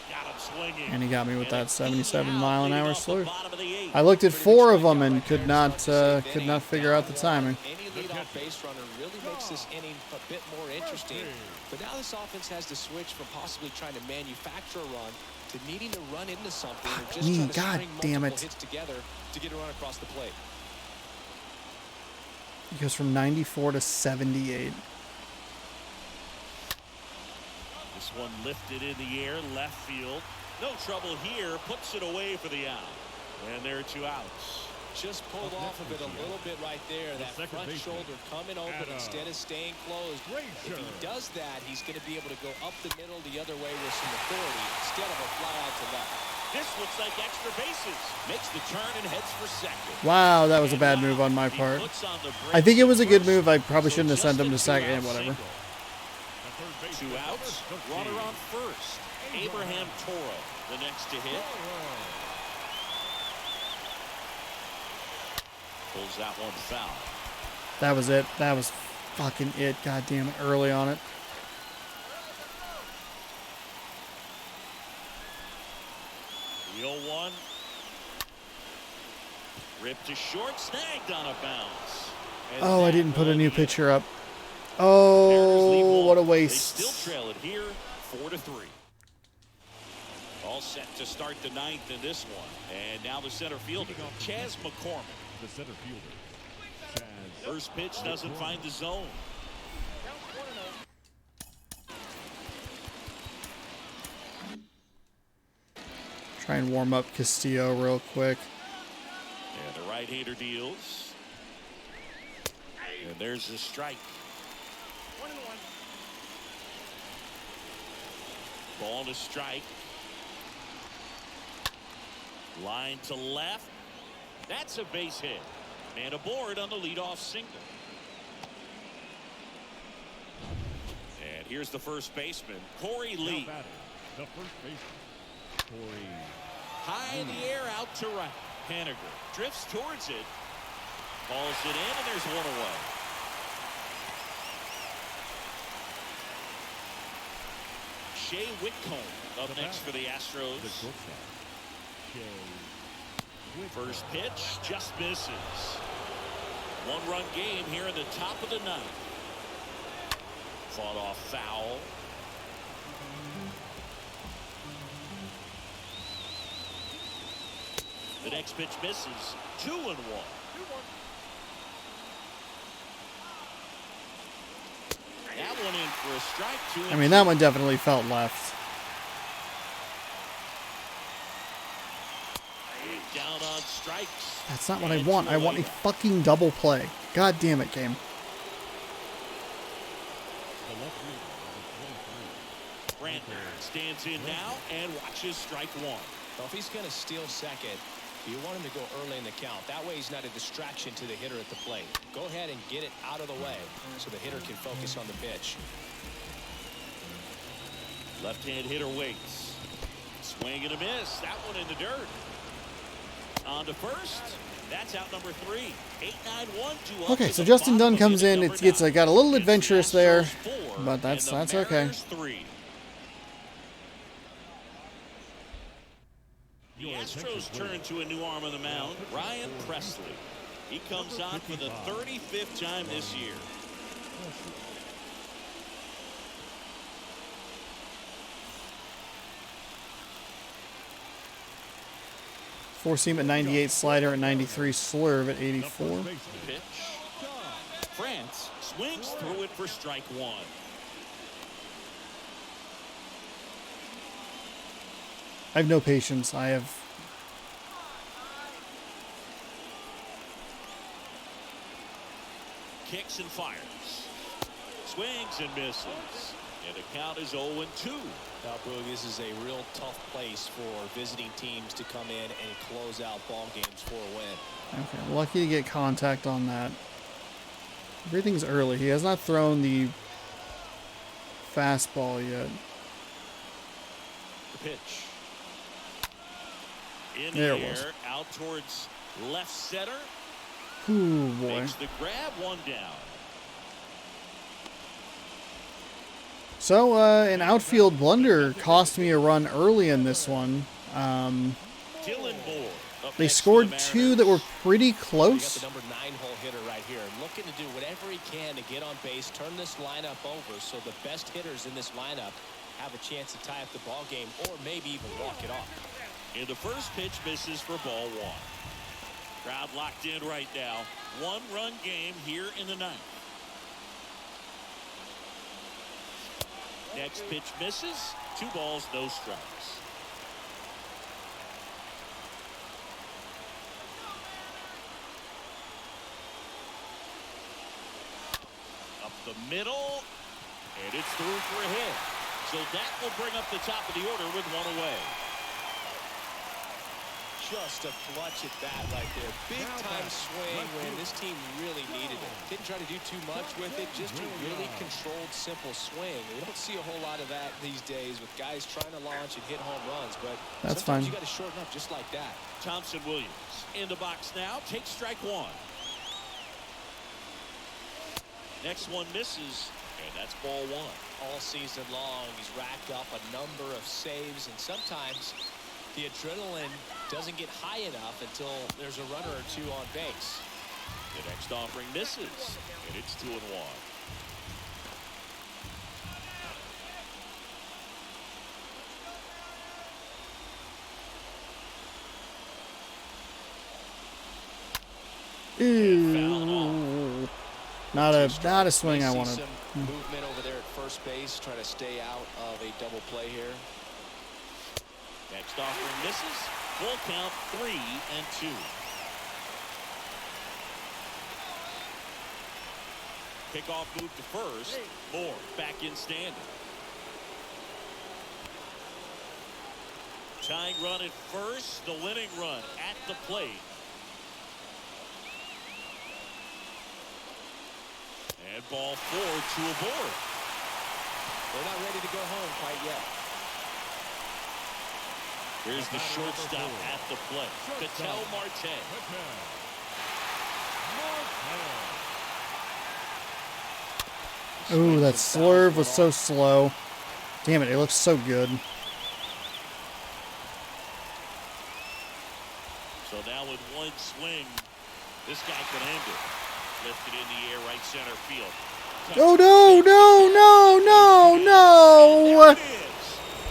Got him swinging. And he got me with that 77 mile an hour slurve. slurve. I looked at 4 of them and could not figure out the timing. Any leadoff base runner really makes this inning a bit more interesting. But now this offense has to switch from possibly trying to manufacture a run to needing to run into something or just trying to God string damn multiple it. hits together to get a run across the plate. He goes from 94 to 78. This one lifted in the air, left field. No trouble here. Puts it away for the out. And there are 2 outs. Just pulled off of it a little bit right there. That front shoulder coming open instead of staying closed. If he does that, he's going to be able to go up the middle the other way with some authority instead of a fly out to left. This looks like extra bases. Makes the turn and heads for second. Wow, that was a bad move on my part. I think it was a good move. I probably shouldn't have sent him to second. Whatever. 2 outs. Runner on first. Abraham Toro, the next to hit. Pulls that one foul. That was it. That was fucking it. God damn it. Early on it. The 0-1. Ripped to short. Snagged on a bounce. Oh, I didn't put a new pitcher up. Oh, what a waste. They still trail it here, 4-3. All set to start the 9th in this one. And now the center fielder, Chas McCormick. The center fielder, Chas. First pitch doesn't find the zone. Try and warm up Castillo real quick. And the right-hander deals. And there's the strike. 1-1. Ball to strike. Line to left. That's a base hit. And aboard on the leadoff single. And here's the first baseman, Corey Lee. The first baseman, Corey. High in the air, out to right. Haniger drifts towards it. Balls it in, and there's one away. Shea Whitcomb up next for the Astros. The shortstop, Shea. First pitch just misses. 1-run game here in the top of the 9th. Fought off foul. The next pitch misses. 2-1. That one in for a strike. 2-2. I mean, that one definitely felt left. Down on strikes. That's not what I want. I want a fucking double play. God damn it, game. Brantner stands in now and watches strike 1. Well, if he's going to steal second, you want him to go early in the count. That way he's not a distraction to the hitter at the plate. Go ahead and get it out of the way so the hitter can focus on the pitch. Left-hand hitter waits. Swing and a miss. That one in the dirt. On to first. That's out number 3. 8-9-1. Okay, so Justin Dunn comes in. It gets got a little adventurous there, but that's okay. The Astros turn to a new arm on the mound, Ryan Presley. He comes on for the 35th time this year. Four seam at 98, slider at 93, slurve at 84. Pitch. France swings through it for strike 1. I have no patience. I have. Kicks and fires. Swings and misses. And the count is 0-2. Now, Boog, this is a real tough place for visiting teams to come in and close out ball games for a win. Okay, lucky to get contact on that. Everything's early. He has not thrown the fastball yet. The pitch. In There the it was. air, out towards left center. Ooh, boy. Makes the grab, one down. So, an outfield blunder cost me a run early in this one. Dylan Moore. They scored two that were pretty You got close. the number 9-hole hitter right here, looking to do whatever he can to get on base, turn this lineup over, so the best hitters in this lineup have a chance to tie up the ball game, or maybe even walk it off. And the first pitch misses for ball 1. Crowd locked in right now. 1-run game here in the 9th. Next pitch misses. 2 balls, no strikes. the middle, and it's through for a hit. So that will bring up the top of the order with one away. Just a clutch at bat right there. Big time swing when this team really needed it. Didn't try to do too much with it, just a really controlled, simple swing. We don't see a whole lot of that these days with guys trying to launch and hit home runs, but that's sometimes fine. You got to shorten up just like that. Thompson Williams in the box now, takes strike one. Next one misses, and that's ball one. All season long, he's racked up a number of saves, and sometimes the adrenaline doesn't get high enough until there's a runner or two on base. The next offering misses, and it's 2-1. Ooh. Not a swing I wanted. Some movement over there at first base, trying to stay out of a double play here. Next offering misses. Full count, 3-2. Kickoff move to first. Moore back in standing. Tying run at first. The winning run at the plate. And ball 4, 2 aboard. They're not ready to go home quite yet. Here's the shortstop at the plate. Ketel Marte. Ooh, that slurve was so slow. Damn it, it looks so good. So now with one swing, this guy could end it. Lifted in the air, right center field. Oh no, no, no, no, no!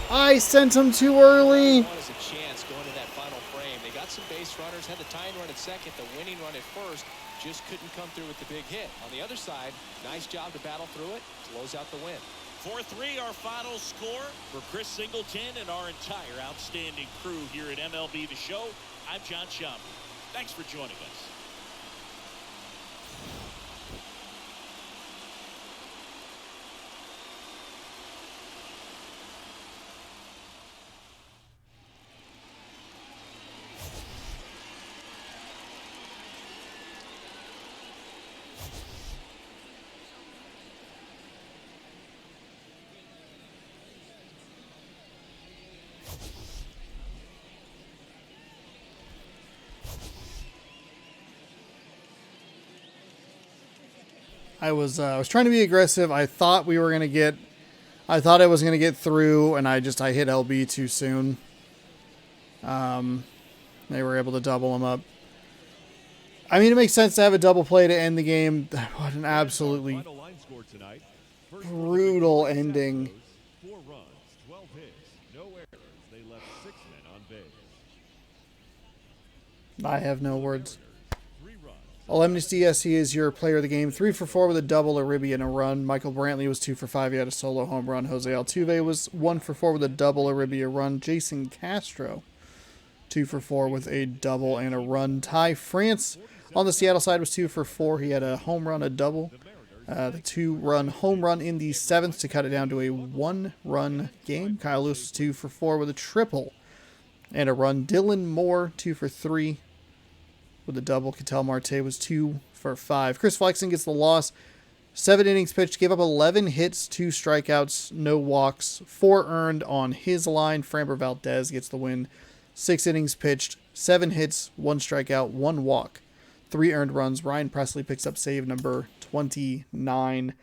I sent him too early. Is a chance going to that final frame. They got some base runners, had the tying run at second, the winning run at first, just couldn't come through with the big hit. On the other side, nice job to battle through it, close out the win. 4-3 our final score. For Chris Singleton and our entire outstanding crew here at MLB The Show, I'm John Schaumburg. Thanks for joining us. I was trying to be aggressive. I thought I was gonna get through, and I hit LB too soon. They were able to double him up. I mean, it makes sense to have a double play to end the game. What an absolutely brutal ending. 4 runs, 12 hits, no errors. They left 6 men on base. I have no words. Olemnis DSC is your player of the game. 3 for 4 with a double, a ribby, and a run. Michael Brantley was 2 for 5. He had a solo home run. Jose Altuve was 1 for 4 with a double, a ribby, a run. Jason Castro, 2 for 4 with a double and a run. Ty France on the Seattle side was 2 for 4. He had a home run, a double. The 2-run home run in the 7th to cut it down to a 1-run game. Kyle Lewis was 2 for 4 with a triple and a run. Dylan Moore, 2 for 3 with a double. Ketel Marte was 2 for 5. Chris Flexen gets the loss. 7 innings pitched, gave up 11 hits, 2 strikeouts, no walks, 4 earned on his line. Framber Valdez gets the win. 6 innings pitched, 7 hits, 1 strikeout, 1 walk, 3 earned runs. Ryan Presley picks up save number 29.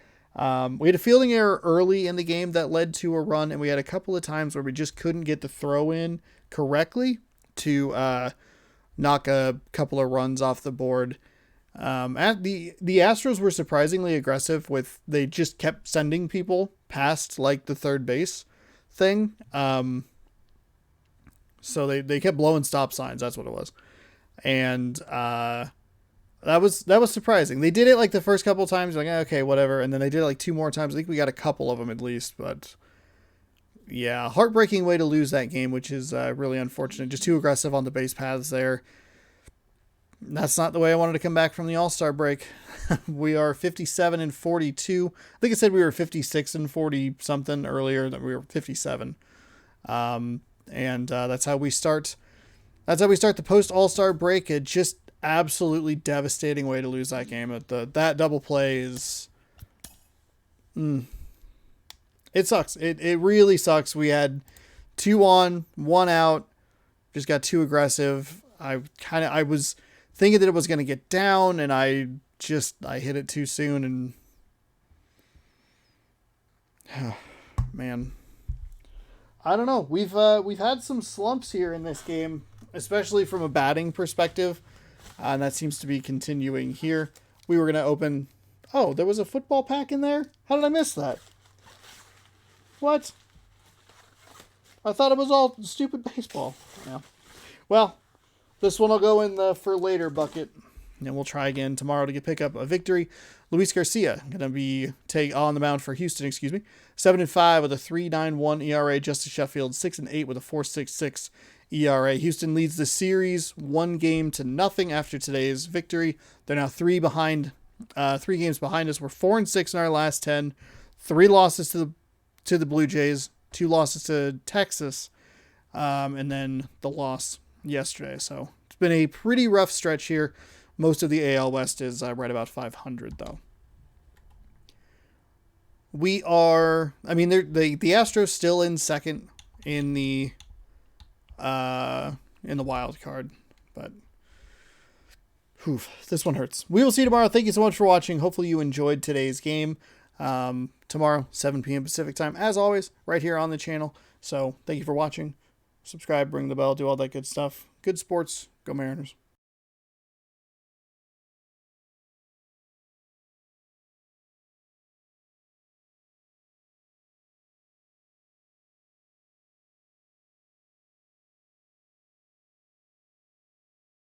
We had a fielding error early in the game that led to a run, and we had a couple of times where we just couldn't get the throw in correctly to knock a couple of runs off the board. The Astros were surprisingly aggressive they just kept sending people past like the third base thing. So they kept blowing stop signs. That's what it was. And, that was surprising. They did it like the first couple of times, like, okay, whatever. And then they did it like 2 more times. I think we got a couple of them at least, but yeah, heartbreaking way to lose that game, which is really unfortunate. Just too aggressive on the base paths there. That's not the way I wanted to come back from the All-Star break. We are 57-42. I think I said we were 56 and 40 something earlier, that we were 57. That's how we start. That's how we start the post All-Star break. It just absolutely devastating way to lose that game. That double play is, it sucks. It really sucks. We had 2 on, 1 out. Just got too aggressive. I was thinking that it was going to get down, and I hit it too soon, and man, I don't know. We've had some slumps here in this game, especially from a batting perspective, and that seems to be continuing here. We were going to open. Oh, there was a football pack in there? How did I miss that? What? I thought it was all stupid baseball. Yeah. Well, this one will go in the for later bucket, and we'll try again tomorrow to pick up a victory. Luis Garcia going to be on the mound for Houston, 7-5 with a 3.91 ERA. Justice Sheffield 6-8 with a 4.66 ERA. Houston leads the series 1-0 after today's victory. They're now 3 games behind us. We're 4-6 in our last 10. 3 losses to the Blue Jays, 2 losses to Texas, and then the loss yesterday. So it's been a pretty rough stretch here. Most of the AL West is right about 500, though. We are, the Astros still in second in the wild card, but this one hurts. We will see you tomorrow. Thank you so much for watching. Hopefully you enjoyed today's game. Tomorrow, 7 p.m. Pacific time, as always, right here on the channel. So thank you for watching. Subscribe, ring the bell, do all that good stuff. Good sports. Go Mariners.